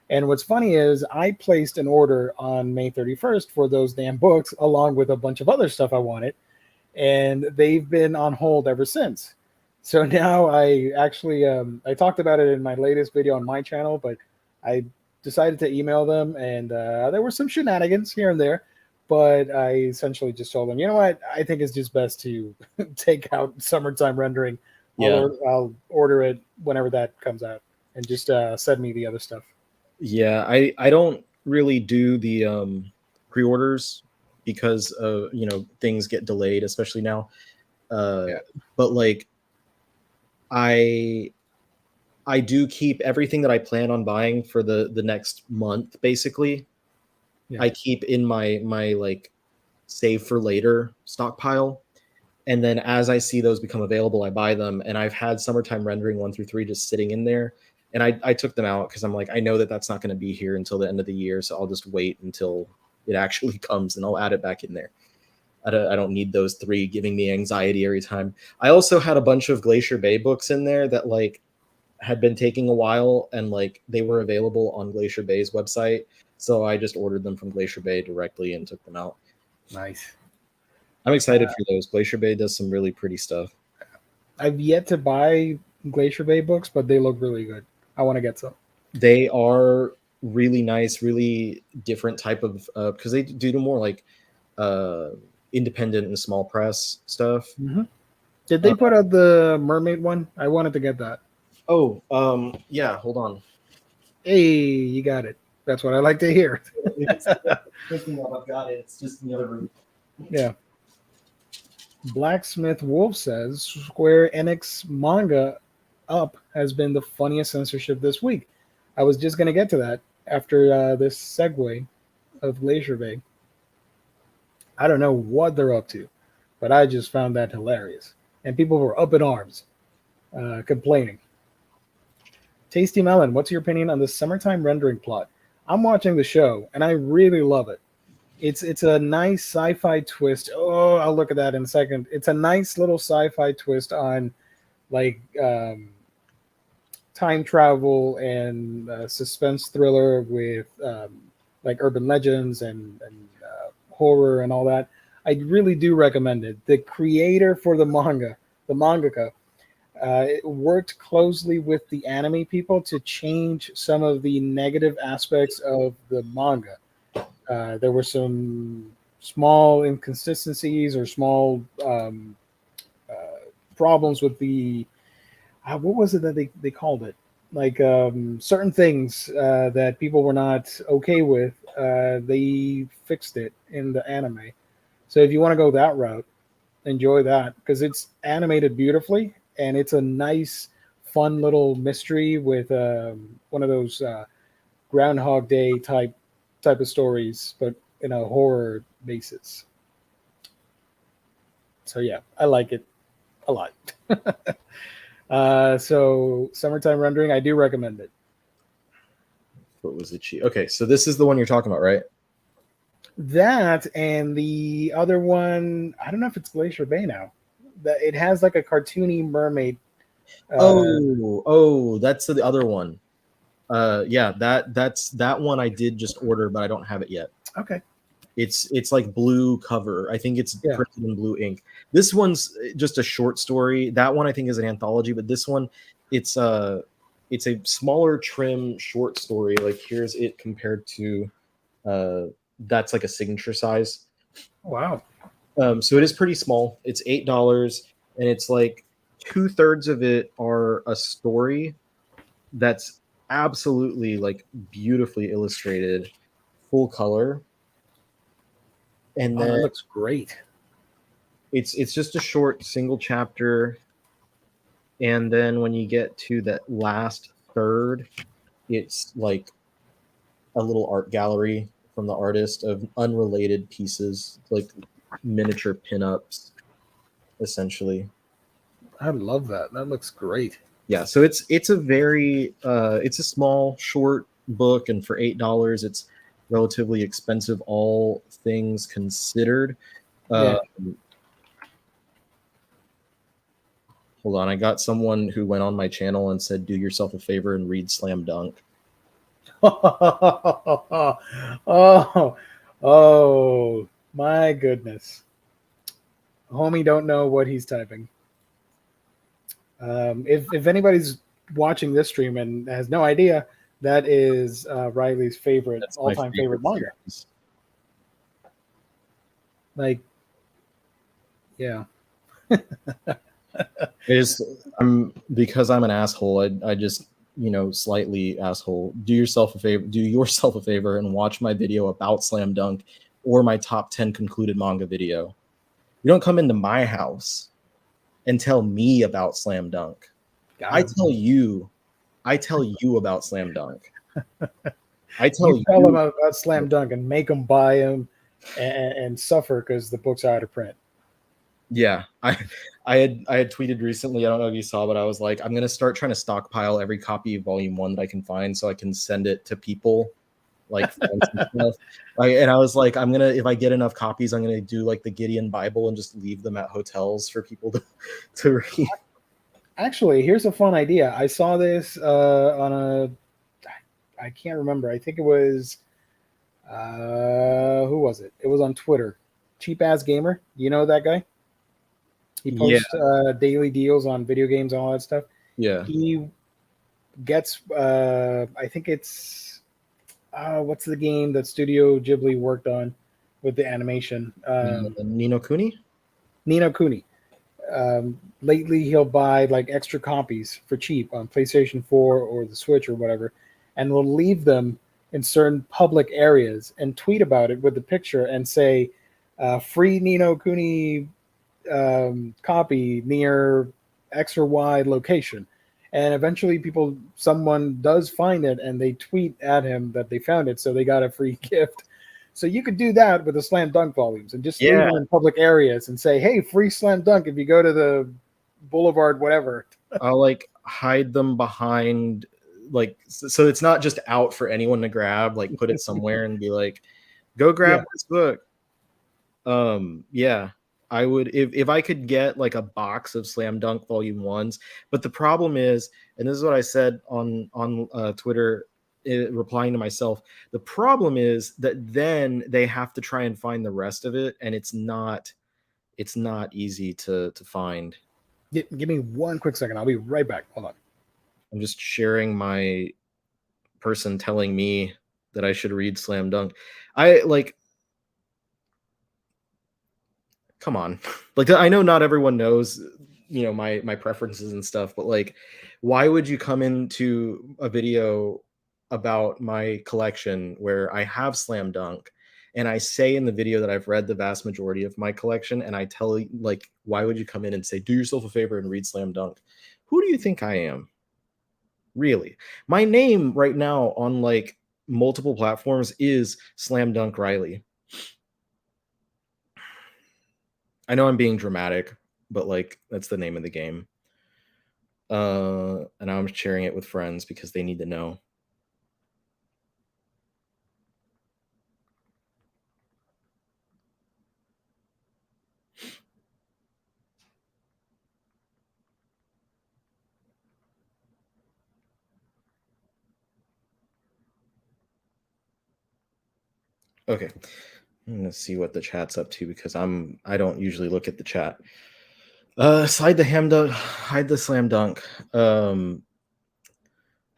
And what's funny is I placed an order on May 31st for those damn books, along with a bunch of other stuff I wanted, and they've been on hold ever since. So now I actually I talked about it in my latest video on my channel, but I decided to email them, and there were some shenanigans here and there. But I essentially just told them, you know what, I think it's just best to take out summertime rendering. Yeah. I'll order it whenever that comes out, and just send me the other stuff. Yeah, I don't really do the pre-orders because things get delayed, especially now. Yeah. But like I do keep everything that I plan on buying for the next month, basically. Yeah. I keep in my like save for later stockpile. And then as I see those become available, I buy them. And I've had Summertime Rendering 1 through 3 just sitting in there. And I took them out because I'm like, I know that that's not going to be here until the end of the year. So I'll just wait until it actually comes and I'll add it back in there. I don't need those 3 giving me anxiety every time. I also had a bunch of Glacier Bay books in there that like had been taking a while, and like they were available on Glacier Bay's website. So I just ordered them from Glacier Bay directly and took them out. Nice. I'm excited for those. Glacier Bay does some really pretty stuff. I've yet to buy Glacier Bay books, but they look really good. I want to get some. They are really nice, really different type of because they do more like independent and small press stuff. Mm-hmm. Did they put out the mermaid one? I wanted to get that. Oh, yeah. Hold on. Hey, you got it. That's what I like to hear. I've got it. It's just in the other room. Yeah. Blacksmith Wolf says Square Enix manga Up has been the funniest censorship this week. I was just going to get to that after this segue of Glacier Bay. I don't know what they're up to, but I just found that hilarious. And people were up in arms, complaining. Tasty Melon, what's your opinion on the Summertime Rendering plot? I'm watching the show, and I really love it. It's a nice sci-fi twist. Oh, I'll look at that in a second. It's a nice little sci-fi twist on like time travel and suspense thriller with like urban legends and horror and all that. I really do recommend it. The creator for the manga, the mangaka, it worked closely with the anime people to change some of the negative aspects of the manga. There were some small inconsistencies or small problems with the what was it that they called it? Like certain things that people were not okay with. They fixed it in the anime. So if you want to go that route, enjoy that because it's animated beautifully and it's a nice, fun little mystery with one of those Groundhog Day type of stories, but in a horror basis. So yeah, I like it a lot. So Summertime Rendering, I do recommend it. What was it? Okay, so this is the one you're talking about, right? That and the other one, I don't know if it's Glacier Bay now. That it has like a cartoony mermaid. That's the other one. Yeah, that's that one I did just order, but I don't have it yet. Okay. It's like blue cover. I think it's printed in blue ink. This one's just a short story. That one I think is an anthology, but this one it's a smaller trim short story. Like here's it compared to that's like a signature size. Wow. So it is pretty small. It's $8 and it's like 2/3 of it are a story that's absolutely like beautifully illustrated, full color. And then that looks great. It's just a short single chapter. And then when you get to that last third, it's like a little art gallery from the artist of unrelated pieces, like miniature pinups, essentially. I love that. That looks great. Yeah, so it's a very it's a small short book, and for $8 it's relatively expensive, all things considered. Hold on, I got someone who went on my channel and said, "Do yourself a favor and read Slam Dunk." Oh, my goodness. Homie don't know what he's typing. If anybody's watching this stream and has no idea, that is Riley's favorite, all-time favorite manga. Series. Like, yeah. Because I'm an asshole. I just slightly asshole. Do yourself a favor and watch my video about Slam Dunk or my top 10 concluded manga video. You don't come into my house and tell me about Slam Dunk. I tell you about Slam Dunk. I tell you him about Slam Dunk and make him buy him and suffer because the books are out of print. Yeah, I had tweeted recently. I don't know if you saw, but I was like, I'm gonna start trying to stockpile every copy of Volume 1 that I can find, so I can send it to people, like friends and stuff. Like, and I was like, I'm gonna, if I get enough copies, I'm gonna do like the Gideon Bible and just leave them at hotels for people to read. Actually, here's a fun idea. I saw this on a, I can't remember. I think it was, who was it? It was on Twitter. Cheap Ass Gamer. You know that guy? He Yeah, posts daily deals on video games and all that stuff. yeah. He gets, I think it's, what's the game that Studio Ghibli worked on with the animation? Nino Kuni. Ni no Kuni. Lately, he'll buy like extra copies for cheap on PlayStation 4 or the Switch or whatever, and will leave them in certain public areas and tweet about it with the picture and say, free Ni no Kuni copy near X or Y location. And eventually, someone does find it and they tweet at him that they found it, so they got a free gift. So you could do that with the slam dunk volumes and just leave Yeah, them in public areas and say, "Hey, free slam dunk if you go to the boulevard, whatever." I'll like hide them behind, like, so it's not just out for anyone to grab. Like, put it somewhere and be like, go grab Yeah, this book. Yeah, I would, if I could get like a box of Slam Dunk Volume 1s. But the problem is, and this is what I said on Twitter, replying to myself. The problem is that then they have to try and find the rest of it, and it's not easy to find. give me one quick second. I'll be right back. Hold on. I'm just sharing my person telling me that I should read Slam Dunk. I like, come on. Like, I know not everyone knows, my preferences and stuff, but like, why would you come into a video about my collection where I have Slam Dunk and I say in the video that I've read the vast majority of my collection, and I tell you, like, why would you come in and say, do yourself a favor and read Slam Dunk? Who do you think I am? Really? My name right now on like multiple platforms is Slam Dunk Riley. I know I'm being dramatic, but like, that's the name of the game. And I'm sharing it with friends because they need to know. Okay, I'm gonna see what the chat's up to because I don't usually look at the chat. Slide the ham dunk, hide the slam dunk.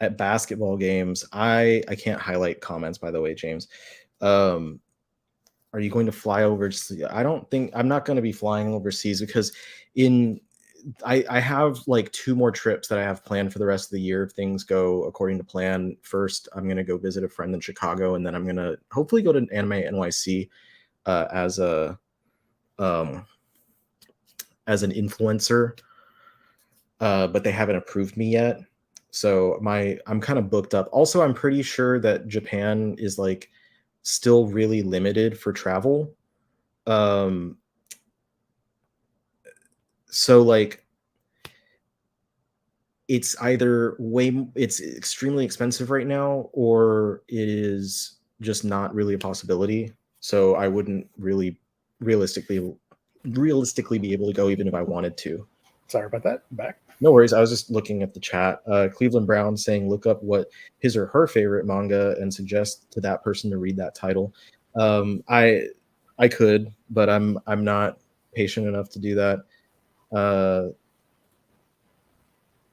At basketball games, I can't highlight comments, by the way, James. Um, are you going to fly over? I don't think I'm not going to be flying overseas because in I have like 2 more trips that I have planned for the rest of the year if things go according to plan. First, I'm going to go visit a friend in Chicago, and then I'm going to hopefully go to Anime NYC as a um, as an influencer, but they haven't approved me yet. So I'm kind of booked up. Also, I'm pretty sure that Japan is like still really limited for travel. Um, so like it's extremely expensive right now, or it is just not really a possibility. So I wouldn't really realistically realistically be able to go even if I wanted to. Sorry about that. I'm back. No worries. I was just looking at the chat. Cleveland Brown saying look up what his or her favorite manga and suggest to that person to read that title. I could, but I'm not patient enough to do that.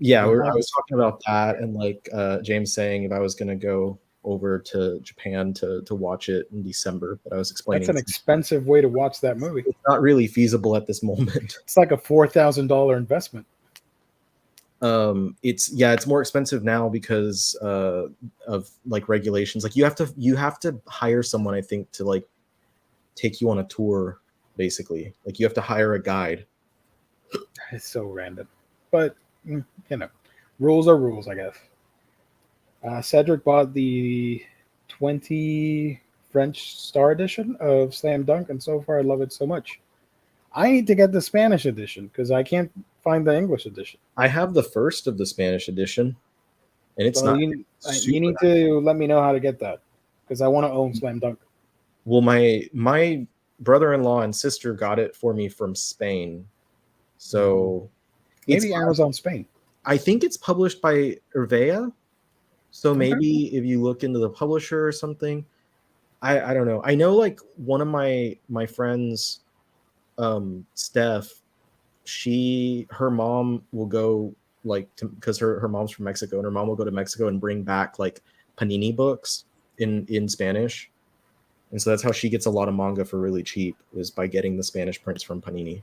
Yeah, I was talking about that, and like James saying if I was going to go over to Japan to watch it in December, but I was That's explaining an expensive way to watch that movie. it's not really feasible at this moment. It's like a $4,000 investment. It's more expensive now because of like regulations. Like you have to hire someone, I think, to like take you on a tour, basically. Like you have to hire a guide. It's so random, but rules are rules, I guess. Cedric bought the 20 French Star edition of Slam Dunk, and so far I love it so much. I need to get the Spanish edition because I can't find the English edition. I have the first of the Spanish edition, and it's Well, not you super need to let me know how to get that because I want to own Slam Dunk. well. My brother-in-law and sister got it for me from Spain, so Maybe Amazon Spain. I think it's published by Urvea. So Okay. maybe if you look into the publisher or something, I don't know. I know like one of my friends, Steph, her mom will go like because her mom's from Mexico, and her mom will go to Mexico and bring back like Panini books in Spanish. And so that's how she gets a lot of manga for really cheap, is by getting the Spanish prints from Panini.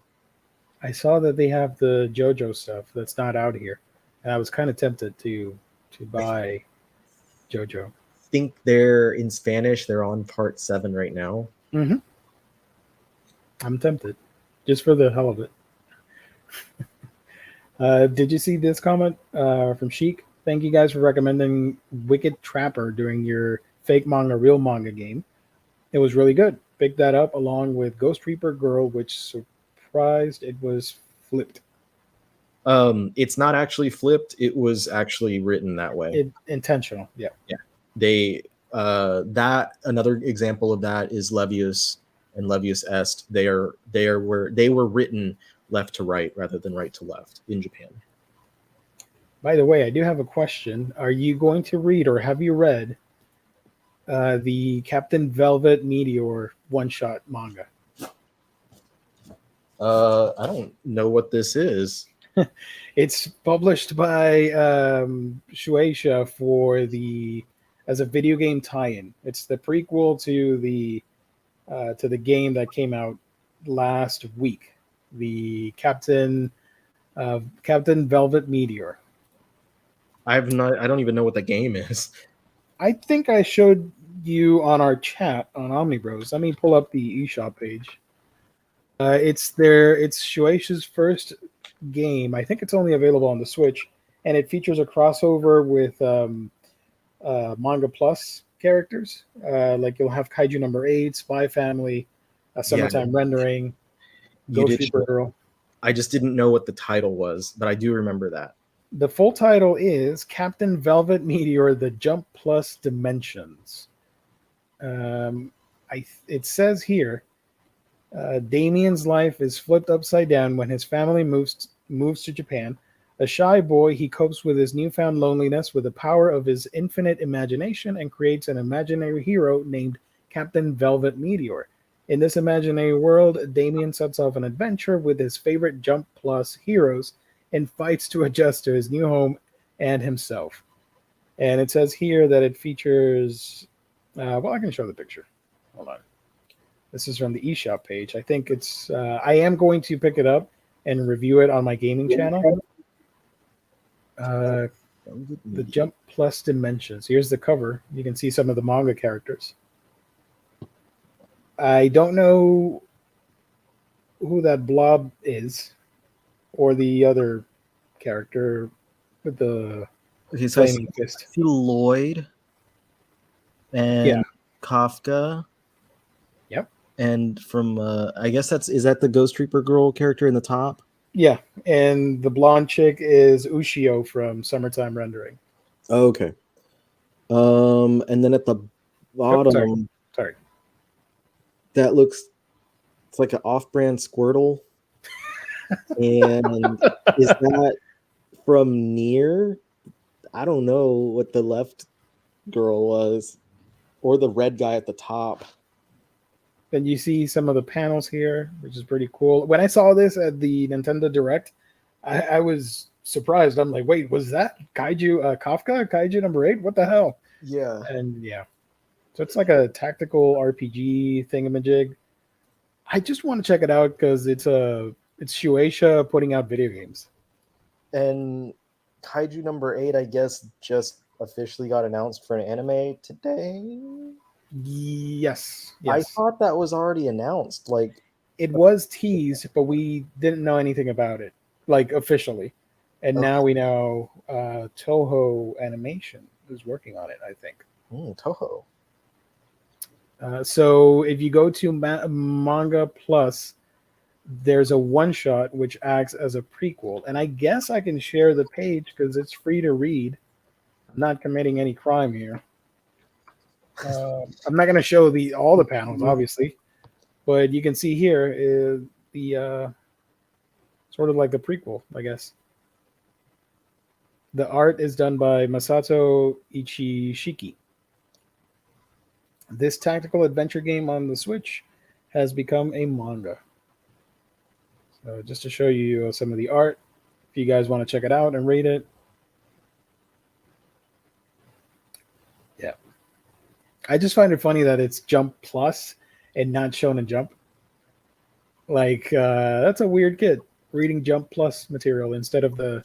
I saw that they have the JoJo stuff that's not out here, and I was kind of tempted to buy JoJo. I think they're in Spanish. They're on part 7 right now. Mm-hmm. I'm tempted, just for the hell of it. Did you see this comment from Sheik? Thank you guys for recommending Wicked Trapper during your fake manga, real manga game. It was really good. Picked that up along with Ghost Reaper Girl, which surprised it was flipped. It's not actually flipped. It was actually written that way. Intentional. Yeah. Yeah. They that another example of that is Levius and Levius Est. They were written left to right rather than right to left in Japan. By the way, I do have a question. Are you going to read, or have you read the Captain Velvet Meteor one-shot manga? I don't know what this is. It's published by Shueisha as a video game tie-in. It's the prequel to the game that came out last week. The Captain Velvet Meteor. I don't even know what the game is. I think I showed you on our chat on Omnibros. Let me pull up the eShop page. It's Shueisha's first game. I think it's only available on the Switch, and it features a crossover with Manga Plus characters. Like you'll have Kaiju number 8, Spy Family, Summertime Rendering, Ghost Reaper Girl. I just didn't know what the title was, but I do remember that. The full title is Captain Velvet Meteor: The Jump Plus Dimensions. It says here, Damien's life is flipped upside down when his family moves to Japan. A shy boy, he copes with his newfound loneliness with the power of his infinite imagination and creates an imaginary hero named Captain Velvet Meteor. In this imaginary world, Damien sets off an adventure with his favorite Jump Plus heroes and fights to adjust to his new home and himself. And it says here that it features... well, I can show the picture. Hold on. This is from the eShop page. I think it's... I am going to pick it up and review it on my gaming channel. The Jump Plus Dimensions. Here's the cover. You can see some of the manga characters. I don't know who that blob is, or the other character with the flaming fist. Lloyd and Kafka. Yep. And from I guess is that the Ghost Reaper Girl character in the top? Yeah, and the blonde chick is Ushio from Summertime Rendering. Oh, okay. And then at the bottom, sorry. That looks, it's like an off-brand Squirtle. And is that from Nier? I don't know what the left girl was, or the red guy at the top. Then you see some of the panels here, which is pretty cool. When I saw this at the Nintendo Direct, I was surprised. I'm like, wait, was that Kaiju Kafka? Kaiju number 8? What the hell? Yeah. And yeah. So it's like a tactical RPG thingamajig. I just want to check it out because it's Shueisha putting out video games. And Kaiju number 8, I guess, just officially got announced for an anime today. Yes. I thought that was already announced. Like, it was teased, but we didn't know anything about it, like officially. And now we know Toho Animation is working on it, I think. Toho. So if you go to Manga Plus, there's a one shot which acts as a prequel, and I guess I can share the page because it's free to read. I'm not committing any crime here. I'm not going to show all the panels, obviously, but you can see here the sort of like the prequel, I guess. The art is done by Masato Ichishiki. This tactical adventure game on the Switch has become a manga. So just to show you some of the art, if you guys want to check it out and read it. Yeah. I just find it funny that it's Jump Plus and not Shonen Jump. Like, that's a weird kid reading Jump Plus material instead of the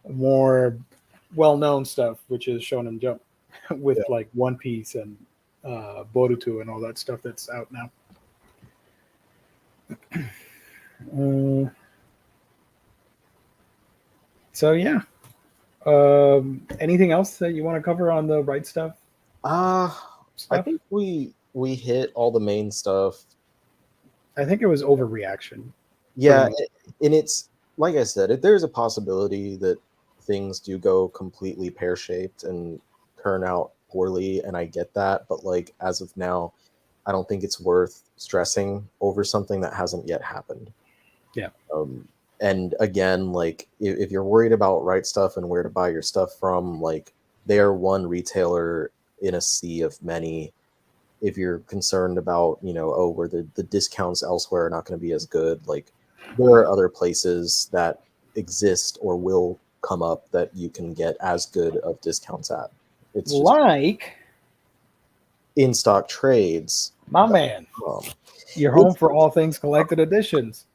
more well-known stuff, which is Shonen Jump with like One Piece and Boruto and all that stuff that's out now. So yeah. Anything else that you want to cover on the right stuff? I think we hit all the main stuff. I think it was overreaction. Yeah, and it's like I said, there's a possibility that things do go completely pear-shaped and turn out poorly, and I get that, but like as of now, I don't think it's worth stressing over something that hasn't yet happened. Yeah. And again, like if you're worried about Right Stuff and where to buy your stuff from, like they are one retailer in a sea of many. If you're concerned about, where the discounts elsewhere are not going to be as good, like there are other places that exist or will come up that you can get as good of discounts at. It's just like in stock trades. My man. You're home for all things collected editions.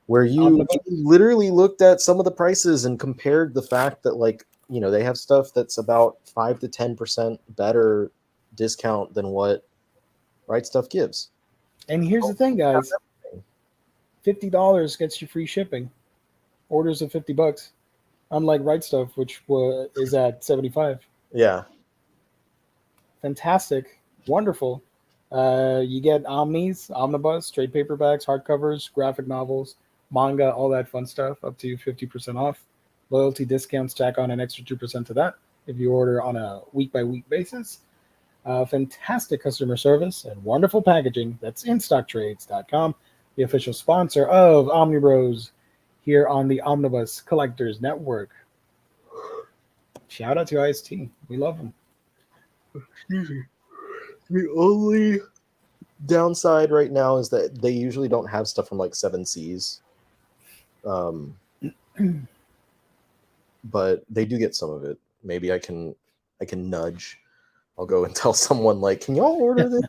Where you literally looked at some of the prices and compared the fact that, like, they have stuff that's about 5 to 10% better discount than what Right Stuff gives. And here's the thing, guys. $50 gets you free shipping. Orders of $50. Unlike Right Stuff, which is at $75. Yeah. Fantastic. Wonderful. You get omnibus, trade paperbacks, hardcovers, graphic novels, manga, all that fun stuff, up to 50% off. Loyalty discounts tack on an extra 2% to that if you order on a week-by-week basis. Fantastic customer service and wonderful packaging. That's InStockTrades.com, the official sponsor of Omnibros here on the Omnibus Collectors Network. Shout out to IST. We love them. Excuse me. The only downside right now is that they usually don't have stuff from like 7 Seas. But they do get some of it. Maybe I can nudge. I'll go and tell someone, like, can y'all order this?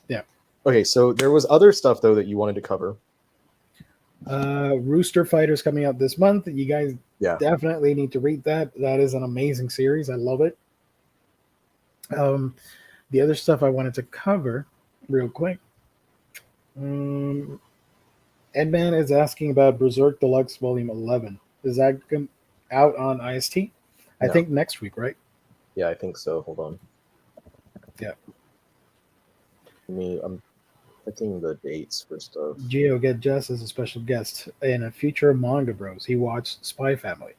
Yeah. Okay, so there was other stuff though that you wanted to cover. Rooster Fighter's coming out this month. You guys definitely need to read that. That is an amazing series. I love it. The other stuff I wanted to cover real quick. Edman is asking about Berserk Deluxe Volume 11. Is that out on IST? I think next week, right? Yeah, I think so. Hold on. Yeah. I'm checking the dates for stuff. Geo get Jess as a special guest in a future Manga Bros. He watched Spy Family.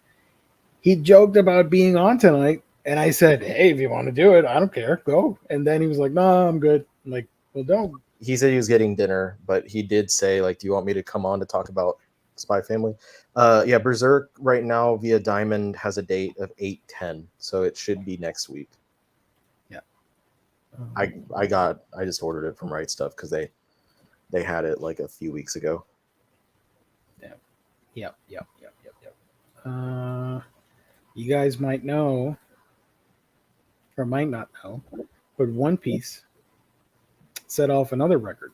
He joked about being on tonight, and I said, hey, if you want to do it, I don't care. Go. And then he was like, no, I'm good. I'm like, well, don't. He said he was getting dinner, but he did say, like, do you want me to come on to talk about Spy Family? Yeah, Berserk right now via Diamond has a date of 8/10, so it should be next week. Yeah. I just ordered it from Right Stuff because they had it like a few weeks ago. Yep. You guys might know or might not know, but One Piece set off another record.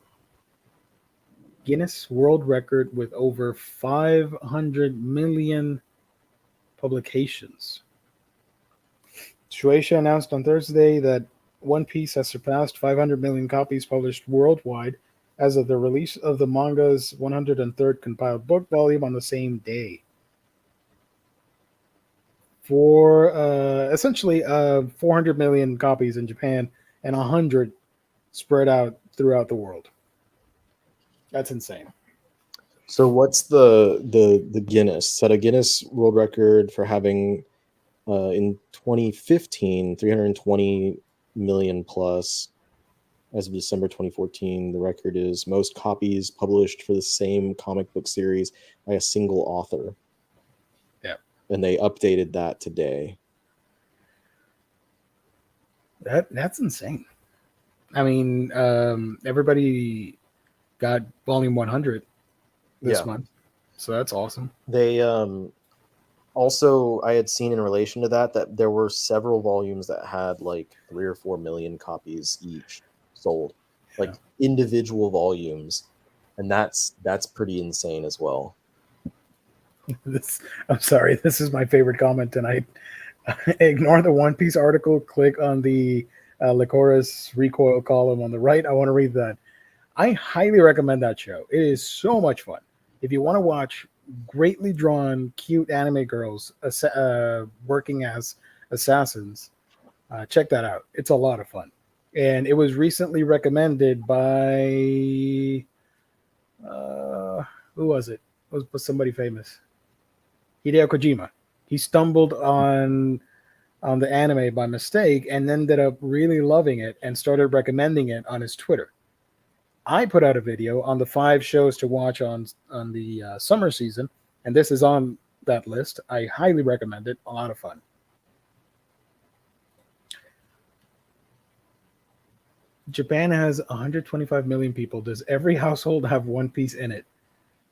Guinness World Record with over 500 million publications. Shueisha announced on Thursday that One Piece has surpassed 500 million copies published worldwide as of the release of the manga's 103rd compiled book volume on the same day. For essentially 400 million copies in Japan and 100 spread out throughout the world. That's insane. So what's the Guinness? Set a Guinness World Record for having in 2015 320 million plus. As of December 2014, the record is most copies published for the same comic book series by a single author. Yeah. And they updated that today. That's insane. I mean, everybody got volume 100 this month, so that's awesome. They also, I had seen in relation to that there were several volumes that had like 3 or 4 million copies each sold, like individual volumes, and that's pretty insane as well. I'm sorry, this is my favorite comment tonight. Ignore the One Piece article. Click on the Lycoris Recoil column on the right. I want to read that. I highly recommend that show. It is so much fun. If you want to watch greatly drawn, cute anime girls working as assassins, check that out. It's a lot of fun. And it was recently recommended by who was it? It was somebody famous. Hideo Kojima. He stumbled on the anime by mistake and ended up really loving it and started recommending it on his Twitter. I put out a video on the 5 shows to watch on the summer season, and this is on that list. I highly recommend it. A lot of fun. Japan has 125 million people. Does every household have One Piece in it?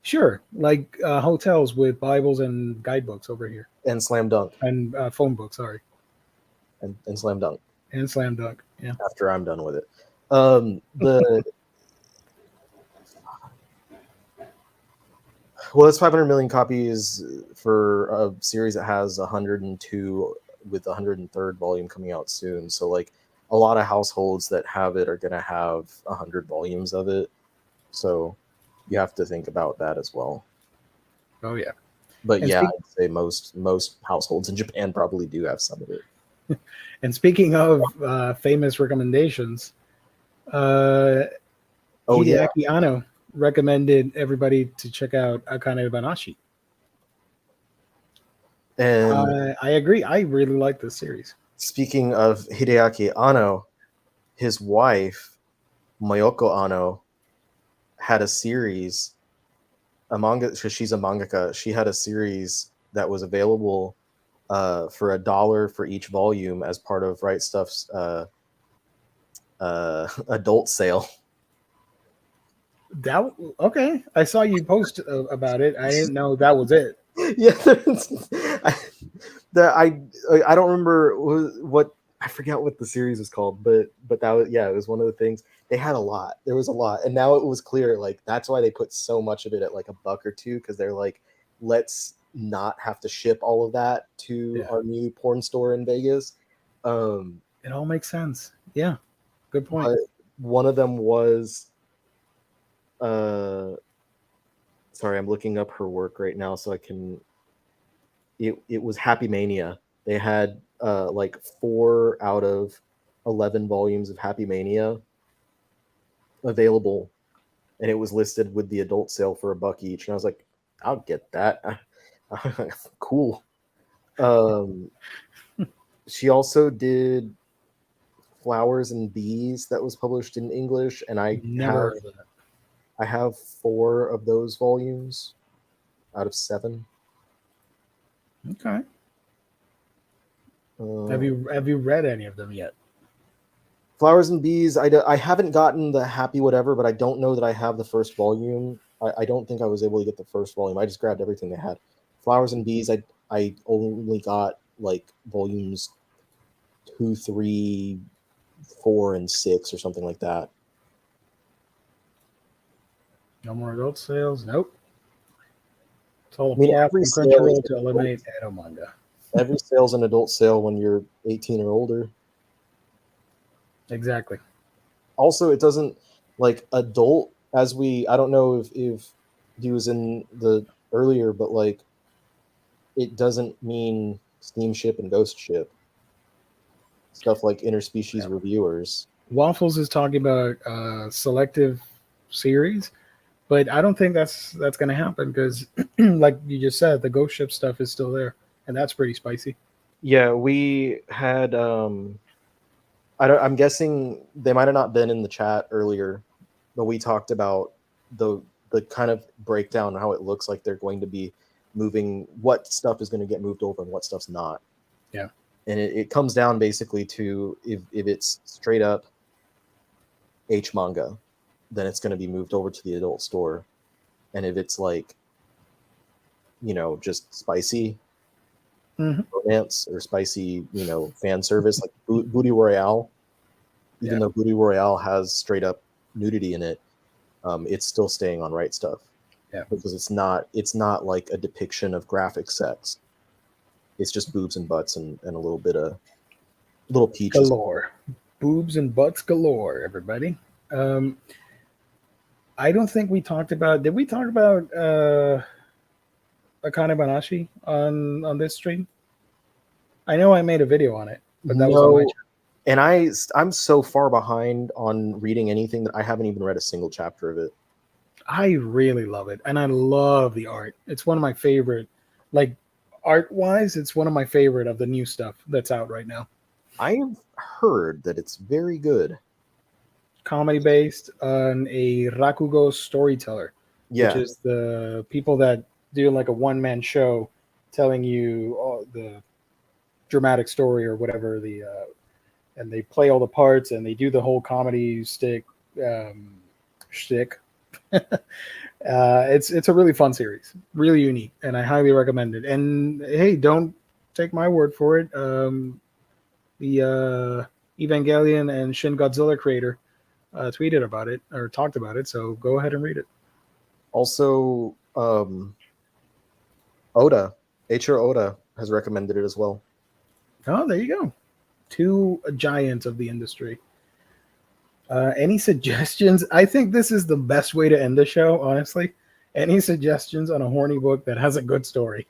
Sure, like hotels with Bibles and guidebooks over here. And Slam Dunk. And phone books, sorry. And Slam Dunk. And Slam Dunk, yeah. After I'm done with it. Well, it's 500 million copies for a series that has 102 with the 103rd volume coming out soon. So, like, a lot of households that have it are going to have 100 volumes of it. So, you have to think about that as well. Oh, yeah. But and I'd say most households in Japan probably do have some of it. And speaking of famous recommendations, Hideaki Anno recommended everybody to check out Akane Banashi. And I agree. I really like this series. Speaking of Hideaki Anno, his wife, Mayoko Anno, had a series, a manga, because she's a mangaka. She had a series that was available for $1 for each volume as part of Right Stuff's adult sale. Okay. I saw you post about it. I didn't know that was it. Yeah, I don't remember what, I forget what the series was called, but that was, it was one of the things. They had a lot. There was a lot, and now it was clear, like, that's why they put so much of it at like $1 or $2, because they're like, let's not have to ship all of that to our new porn store in Vegas. It all makes sense. Yeah, good point. One of them was sorry, I'm looking up her work right now so I can. It was Happy Mania. They had like 4 out of 11 volumes of Happy Mania available, and it was listed with the adult sale for $1 each. And I was like, I'll get that. Cool. She also did Flowers and Bees that was published in English, and I have 4 of those volumes out of 7. Okay. Have you read any of them yet? Flowers and Bees, I haven't gotten the Happy Whatever, but I don't know that I have the first volume. I don't think I was able to get the first volume. I just grabbed everything they had. Flowers and Bees, I only got like volumes 2, 3, 4, and 6 or something like that. No more adult sales? Nope. It's all a plot from Crunchyroll to eliminate adult manga. Every sale's an adult sale when you're 18 or older. Exactly. Also, it doesn't, like, adult, I don't know if he was in the earlier, but like, it doesn't mean steamship and ghost ship. Stuff like interspecies reviewers. Waffles is talking about selective series, But I don't think that's going to happen because, like you just said, the ghost ship stuff is still there, and that's pretty spicy. Yeah, we had. I'm guessing they might have not been in the chat earlier, but we talked about the kind of breakdown, how it looks like they're going to be moving, what stuff is going to get moved over and what stuff's not. Yeah. And it comes down basically to if it's straight up H manga, then it's going to be moved over to the adult store. And if it's like, just spicy romance or spicy, fan service, like Booty Royale, even though Booty Royale has straight up nudity in it, it's still staying on Right Stuff. Yeah. Because it's not like a depiction of graphic sex. It's just boobs and butts and a little bit of little peaches. Galore. Boobs and butts galore, everybody. I don't think we talked about. Did we talk about Akane Banashi on this stream? I know I made a video on it, but that was on my channel. And I'm so far behind on reading anything that I haven't even read a single chapter of it. I really love it, and I love the art. It's one of my favorite, like art-wise, it's one of my favorite of the new stuff that's out right now. I've heard that it's very good. Comedy based on a Rakugo storyteller, which is the people that do like a one-man show telling you the dramatic story or whatever, and they play all the parts and they do the whole comedy shtick. It's a really fun series, really unique, and I highly recommend it. And hey, don't take my word for it. The Evangelion and Shin Godzilla creator tweeted about it or talked about it, so go ahead and read it. Also, Eiichiro Oda has recommended it as well. Oh, there you go. Two giants of the industry. Any suggestions? I think this is the best way to end the show, honestly. Any suggestions on a horny book that has a good story?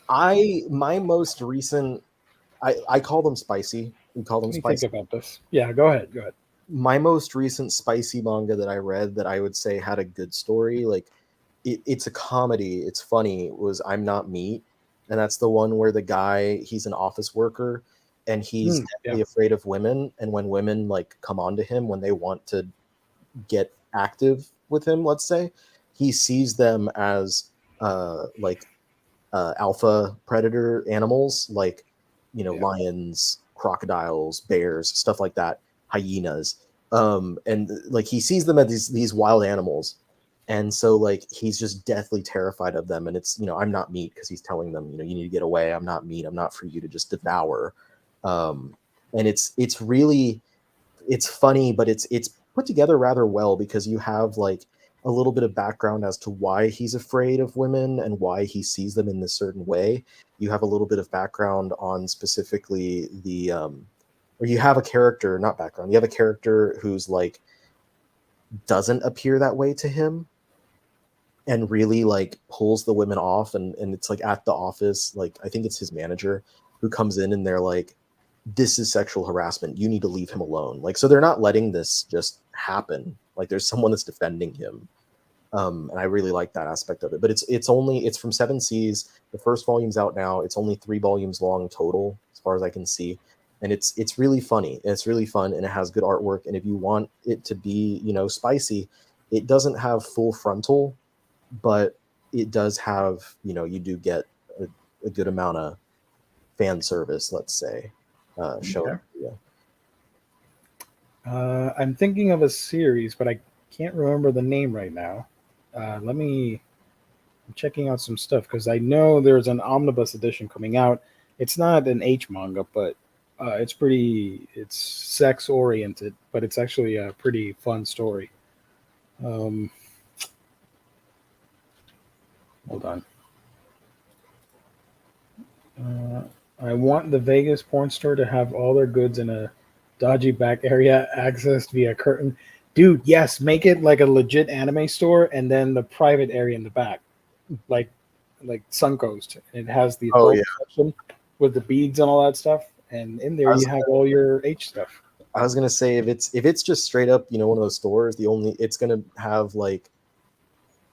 My most recent, I call them spicy. We call them spicy. Think about this. Yeah, go ahead. My most recent spicy manga that I read that I would say had a good story, like it's a comedy, it's funny, was I'm Not Meat. And that's the one where the guy, he's an office worker and he's definitely afraid of women. And when women like come on to him, when they want to get active with him, let's say, he sees them as alpha predator animals, like, lions, crocodiles, bears, stuff like that, hyenas. And like he sees them as these wild animals. And so like he's just deathly terrified of them. And it's, I'm not meat, because he's telling them, you need to get away. I'm not meat. I'm not for you to just devour. And it's really, it's funny, but it's put together rather well, because you have like a little bit of background as to why he's afraid of women and why he sees them in this certain way. You have a little bit of background on specifically or you have a character, not background, you have a character who's like, doesn't appear that way to him and really like pulls the women off. And it's like at the office, like I think it's his manager who comes in and they're like, this is sexual harassment. You need to leave him alone. Like, so they're not letting this just happen. Like there's someone that's defending him. And I really like that aspect of it, but it's from 7 Seas. The first volume's out now. It's only 3 volumes long total, as far as I can see. And it's really funny. It's really fun, and it has good artwork. And if you want it to be, spicy, it doesn't have full frontal, but it does have, you do get a good amount of fan service, let's say, shown. Okay. Yeah. I'm thinking of a series, but I can't remember the name right now. I'm checking out some stuff because I know there's an omnibus edition coming out. It's not an H manga, but it's sex oriented, but it's actually a pretty fun story. Hold on. I want the Vegas porn store to have all their goods in a dodgy back area accessed via curtain. Dude, yes, make it like a legit anime store and then the private area in the back. Like Suncoast. It has the adult section with the beads and all that stuff. And in there you have all your H stuff. I was gonna say if it's just straight up, you know, one of those stores, it's gonna have like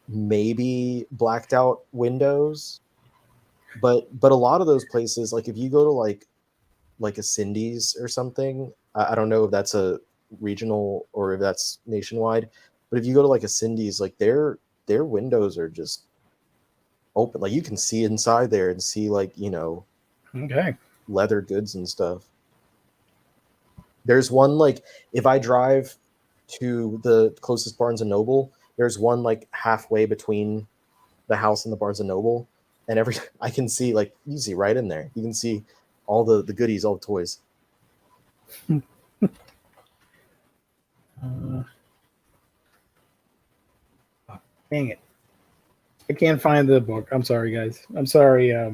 maybe blacked out windows, but a lot of those places, like if you go to like a Cindy's or something, I don't know if that's a regional or if that's nationwide, but if you go to like a Cindy's, like their windows are just open, like you can see inside there and see like, you know, Okay. leather goods and stuff. There's one like if I drive to the closest Barnes and Noble, there's one like halfway between the house and the Barnes and Noble, and every I can see like you see right in there. You can see all the goodies, all the toys. Uh, Dang it. I can't find the book. I'm sorry, guys. I'm sorry. Uh,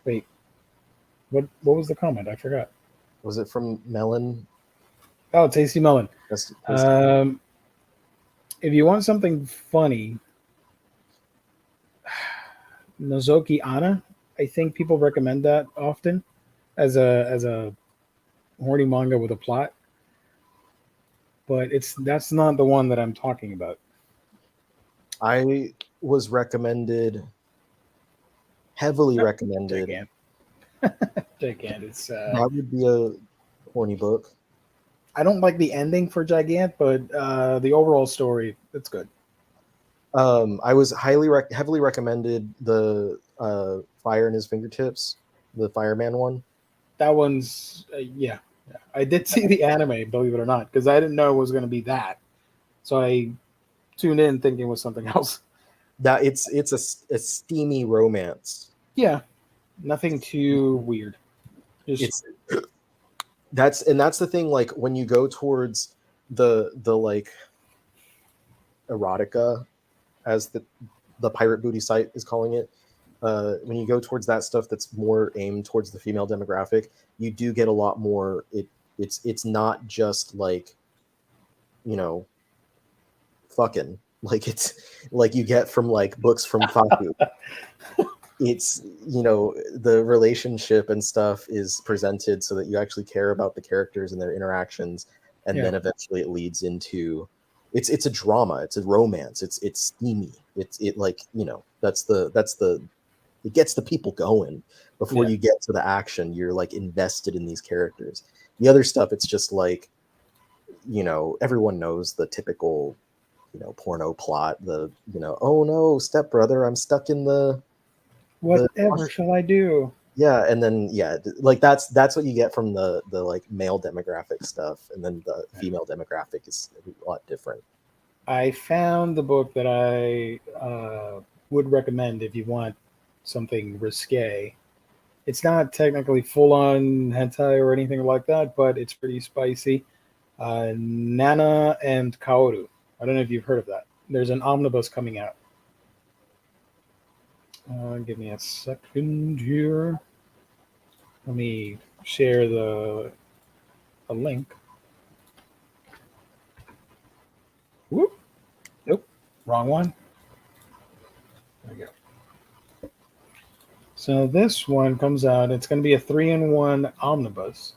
Wait. What was the comment? I forgot. Was it from Melon? Oh, Tasty Melon. That's Um, if you want something funny, Nozoki Anna, I think people recommend that often as a horny manga with a plot, but that's not the one that I'm talking about. I was heavily recommended. Gigant. Gigant. It's That would be a horny book. I don't like the ending for Gigant, but the overall story, it's good. I was heavily recommended the Fire in His Fingertips, the Fireman one. That one's yeah. I did see the anime, believe it or not, because I didn't know it was going to be that. So I tuned in thinking it was something else. That it's a steamy romance. Yeah, nothing too weird. It's that's the thing. Like when you go towards the like erotica, as the pirate booty site is calling it, when you go towards that stuff that's more aimed towards the female demographic, you do get a lot more. It's not just like, you know, fucking like it's like you get from like books from Faku. It's, you know, the relationship and stuff is presented so that you actually care about the characters and their interactions, and then eventually it leads into it's a drama, it's a romance, it's steamy, it like, you know, that's the it gets the people going before you get to the action. You're like invested in these characters. The other stuff, it's just like, you know, everyone knows the typical, you know, porno plot, the, you know, oh no, stepbrother, I'm stuck in the whatever shall I do? yeah, and then like that's what you get from the like male demographic stuff, and then the female demographic is a lot different. I found the book that I would recommend if you want something risque. It's not technically full on hentai or anything like that, but it's pretty spicy. Nana and Kaoru. I don't know if you've heard of that. There's an omnibus coming out. Give me a second here. Let me share a link. Whoop. Nope. Wrong one. There we go. So this one comes out. It's going to be a 3-in-1 omnibus.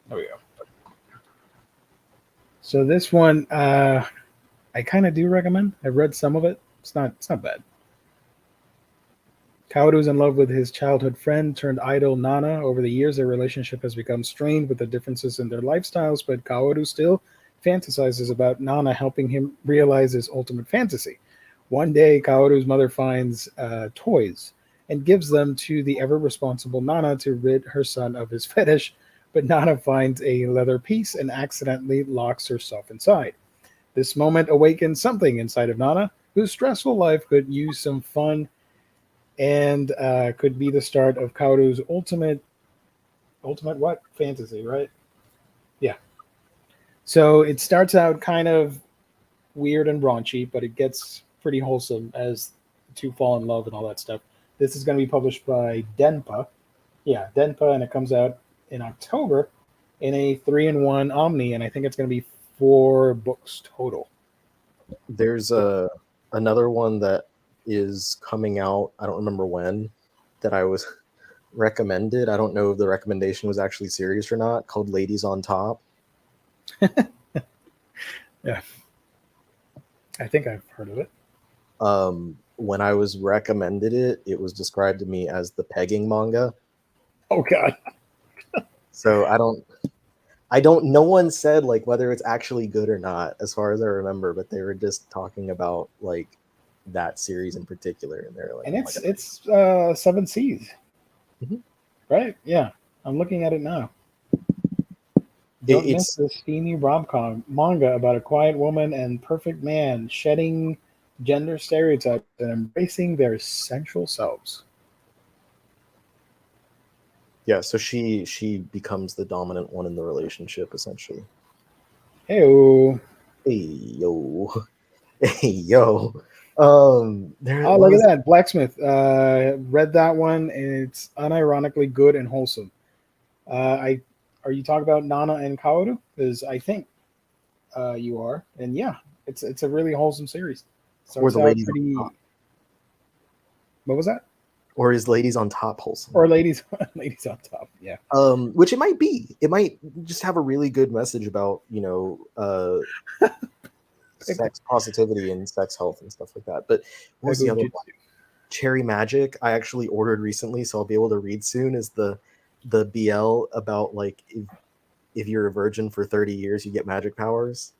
There we go. So this one, I kind of do recommend. I've read some of it. It's not bad. Kaoru's in love with his childhood friend turned idol Nana. Over the years, their relationship has become strained with the differences in their lifestyles, but Kaoru still fantasizes about Nana helping him realize his ultimate fantasy. One day, Kaoru's mother finds toys and gives them to the ever-responsible Nana to rid her son of his fetish, but Nana finds a leather piece and accidentally locks herself inside. This moment awakens something inside of Nana, whose stressful life could use some fun and could be the start of Kaoru's ultimate what? Fantasy, right? Yeah. So it starts out kind of weird and raunchy, but it gets pretty wholesome as the two fall in love and all that stuff. This is going to be published by Denpa. Yeah, Denpa, and it comes out in October in a 3-in-1 Omni, and I think it's going to be 4 books total. There's another one that is coming out, I don't remember when, that I was recommended. I don't know if the recommendation was actually serious or not, called Ladies on Top. Yeah, I think I've heard of it. When I was recommended it, it was described to me as the pegging manga. Oh God. So I don't no one said like whether it's actually good or not, as far as I remember, but they were just talking about like that series in particular, and they're like, And oh my God. it's 7 C's, Mhm. right? Yeah, I'm looking at it now. Don't miss It's this steamy rom-com manga about a quiet woman and perfect man shedding gender stereotypes and embracing their sensual selves. yeah, so she becomes the dominant one in the relationship essentially. Hey, Hey yo. Hey yo. There oh, what look at was that. Blacksmith. Read that one, and it's unironically good and wholesome. I Are you talking about Nana and Kaoru? Because I think you are. And yeah, it's a really wholesome series. or Starts the out ladies on pretty. top, What was that? or is Ladies on Top wholesome? Or ladies, ladies on top. Yeah. Which it might be. It might just have a really good message about, sex positivity and sex health and stuff like that. But what was the Pego other one? Jitsu. Cherry Magic, I actually ordered recently, so I'll be able to read soon. Is the BL about like if you're a virgin for 30 years, you get magic powers.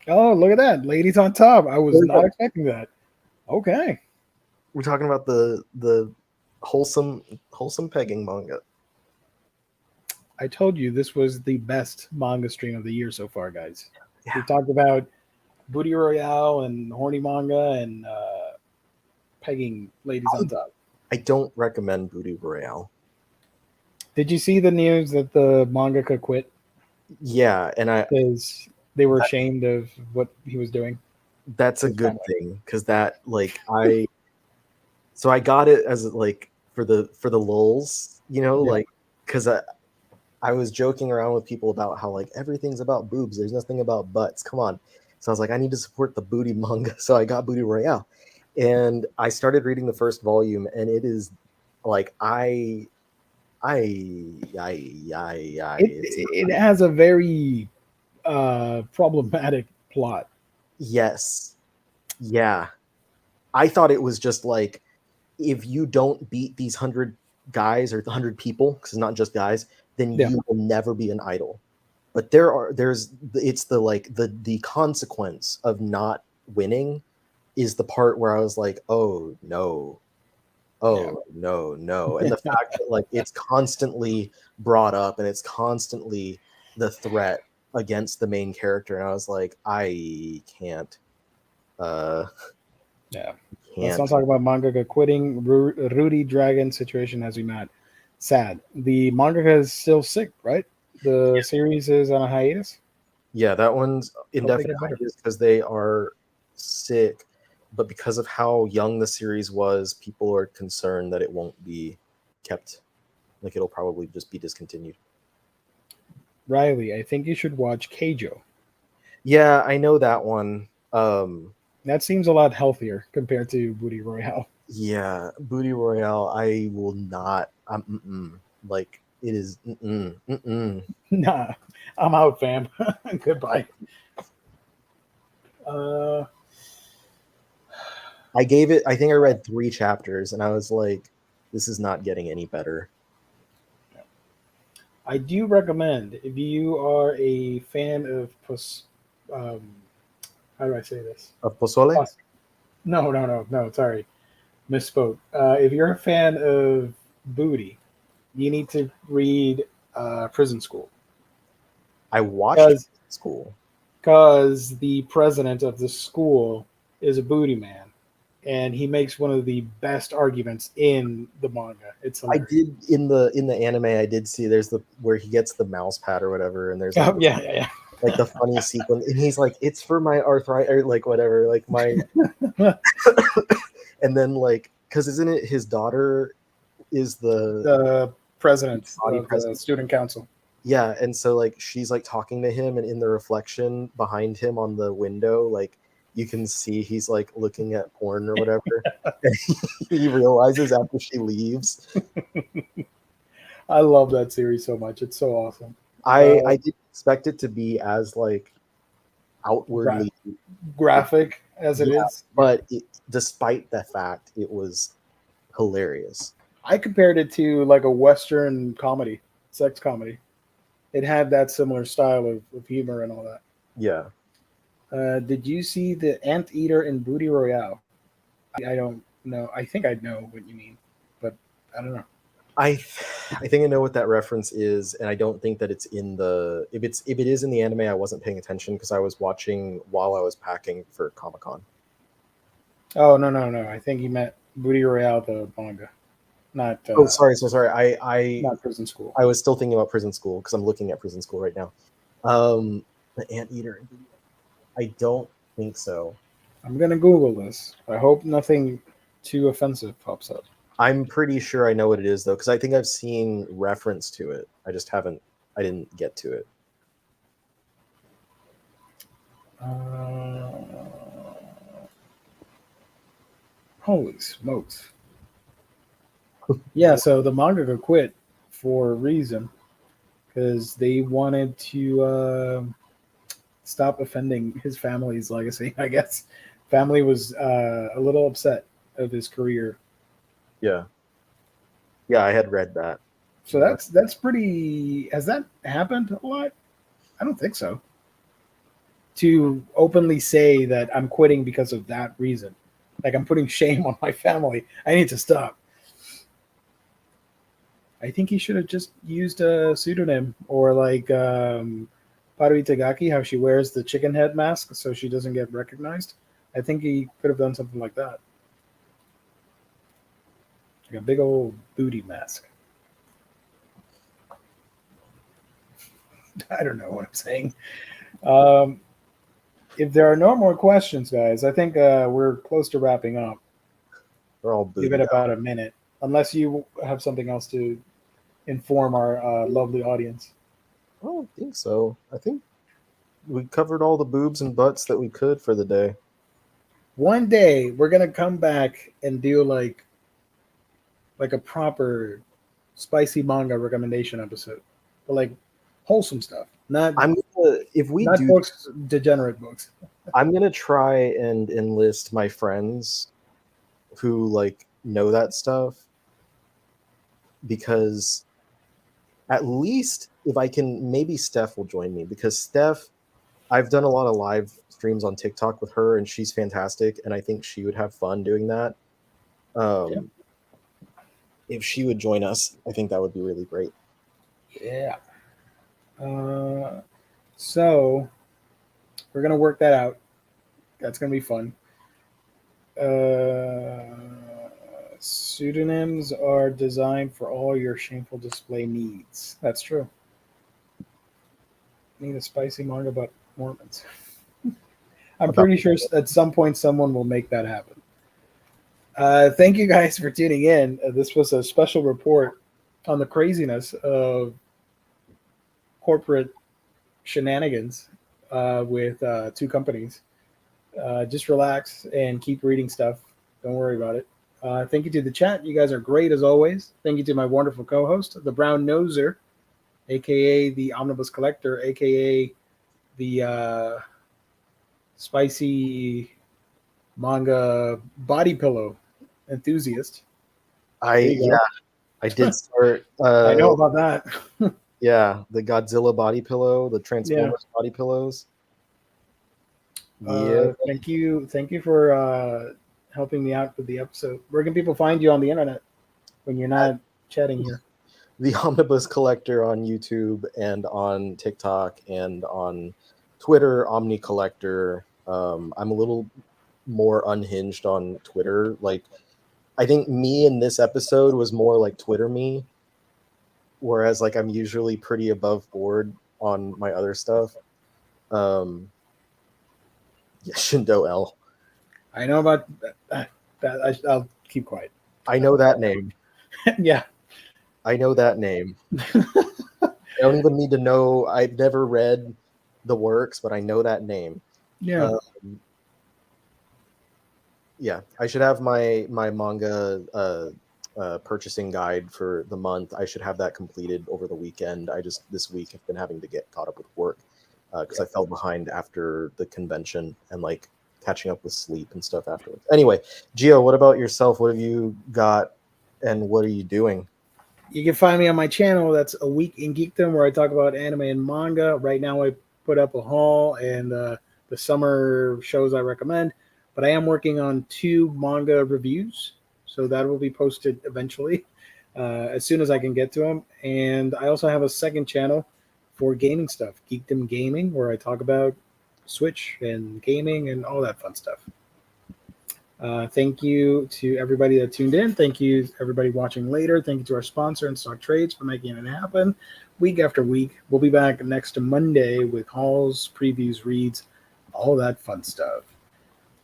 Oh, look at that. Ladies on top. I was There we not go. expecting that. Okay. We're talking about the wholesome pegging manga. I told you this was the best manga stream of the year so far, guys. Yeah. We talked about Booty Royale and horny manga and pegging ladies on top. I don't recommend Booty Royale. Did you see the news that the mangaka quit Yeah, and because they were ashamed of what he was doing? that's a It's good kind of thing because that like I got it as like for the lulz, yeah. like because I was joking around with people about how like everything's about boobs. There's nothing about butts. Come on. So I was like, I need to support the booty manga. So I got Booty Royale. And I started reading the first volume, and it is like it's It has a very problematic plot. yes. Yeah. I thought it was just like if you don't beat these 100 guys or 100 people, because it's not just guys, then Yeah. you will never be an idol. But it's the like the consequence of not winning is the part where I was like, oh no, Yeah. oh no, no. And the fact that like it's constantly brought up and it's constantly the threat against the main character, and I was like, I can't uh Yeah. Let's not can't talk about mangaka quitting. Rudy Dragon situation has been mad. Sad. The mangaka is still sick, right? The series is on a hiatus. Yeah, that one's Hope they indefinite get better. hiatus because they are sick, but because of how young the series was, people are concerned that it won't be kept. Like it'll probably just be discontinued. Riley, I think you should watch Keijo. Yeah, I know that one. That seems a lot healthier compared to Booty Royale. Yeah, Booty Royale. I will not. Like it is. Nah, I'm out, fam. Goodbye. Uh, I gave it. I think I read 3 chapters, and I was like, "This is not getting any better." I do recommend if you are a fan of um, how do I say this? Of Pozole? No. Sorry, misspoke. If you're a fan of booty, you need to read Prison School I watched because School. the president of the school is a booty man, and he makes one of the best arguments in the manga. It's I hilarious. did in the anime. I did see there's the where he gets the mouse pad or whatever, and there's like Oh, yeah. like the funny sequence, and he's like, "It's for my arthritis," or like whatever, like my. And then like, because isn't it his daughter is The president body of the president? student council. Yeah, and so like she's like talking to him, and in the reflection behind him on the window, like you can see he's like looking at porn or whatever. And he realizes after she leaves. I love that series so much. It's so awesome. I didn't expect it to be as like outwardly Graphic as it is. but despite the fact it was hilarious. I compared it to like a Western comedy, sex comedy. It had that similar style of humor and all that. Yeah. Did you see the Anteater in Booty Royale? I don't know. I think I know what you mean, but I don't know. I think I know what that reference is, and I don't think that it's in the if it is in the anime, I wasn't paying attention because I was watching while I was packing for Comic-Con. Oh no! I think you meant Booty Royale, the manga, not. Oh, sorry. Not Prison School. I was still thinking about Prison School because I'm looking at Prison School right now. The Anteater. I don't think so. I'm gonna Google this. I hope nothing too offensive pops up. I'm pretty sure I know what it is though, because I think I've seen reference to it. I just haven't. I didn't get to it. Holy smokes! Yeah, so the mangaka quit for a reason because they wanted to stop offending his family's legacy. I guess family was a little upset of his career. Yeah, I had read that. So that's pretty. Has that happened a lot? I don't think so. To openly say that I'm quitting because of that reason, like I'm putting shame on my family. I need to stop. I think he should have just used a pseudonym or like Paru Itagaki, how she wears the chicken head mask so she doesn't get recognized. I think he could have done something like that. Like a big old booty mask. I don't know what I'm saying. If there are no more questions, guys, I think we're close to wrapping up. We're all Give it about a minute, unless you have something else to inform our lovely audience. I don't think so. I think we covered all the boobs and butts that we could for the day. One day we're gonna come back and do like a proper spicy manga recommendation episode, but like wholesome stuff. Not if we not do books, degenerate books. I'm gonna try and enlist my friends who like know that stuff, because at least if I can, maybe Steph will join me, because Steph, I've done a lot of live streams on TikTok with her and she's fantastic, and I think she would have fun doing that. If she would join us, I think that would be really great. Yeah. So we're gonna work that out. That's gonna be fun. Pseudonyms are designed for all your shameful display needs. That's true. Need a spicy manga about Mormons. I'm pretty sure at some point someone will make that happen. Thank you guys for tuning in. This was a special report on the craziness of corporate shenanigans with two companies. Just relax and keep reading stuff. Don't worry about it. Thank you to the chat. You guys are great as always. Thank you to my wonderful co-host, the Brown Noser, aka the Omnibus Collector, aka the spicy manga body pillow enthusiast. I did start. I know about that. Yeah, the Godzilla body pillow, the Transformers body pillows. Yeah. Thank you for helping me out with the episode. Where can people find you on the internet when you're not chatting here? The Omnibus Collector on YouTube and on TikTok and on Twitter, Omni Collector. I'm a little more unhinged on Twitter. Like, I think me in this episode was more like Twitter me, whereas like I'm usually pretty above board on my other stuff. Yeah, Shindo L. I know about that. I'll keep quiet. I know that name. Yeah. I know that name. I don't even need to know. I've never read the works, but I know that name. Yeah. Yeah, I should have my manga purchasing guide for the month. I should have that completed over the weekend. I just this week have been having to get caught up with work because I fell behind after the convention and like catching up with sleep and stuff afterwards. Anyway, Gio, what about yourself? What have you got and what are you doing? You can find me on my channel. That's A Week in Geekdom, where I talk about anime and manga. Right now, I put up a haul and the summer shows I recommend. But I am working on 2 manga reviews, so that will be posted eventually, as soon as I can get to them. And I also have a second channel for gaming stuff, Geekdom Gaming, where I talk about Switch and gaming and all that fun stuff. Thank you to everybody that tuned in. Thank you everybody watching later. Thank you to our sponsor and Stock Trades for making it happen week after week. We'll be back next Monday with hauls, previews, reads, all that fun stuff.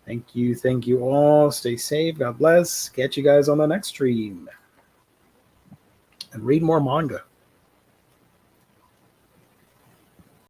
Thank you. Thank you all. Stay safe. God bless. Catch you guys on the next stream. And read more manga.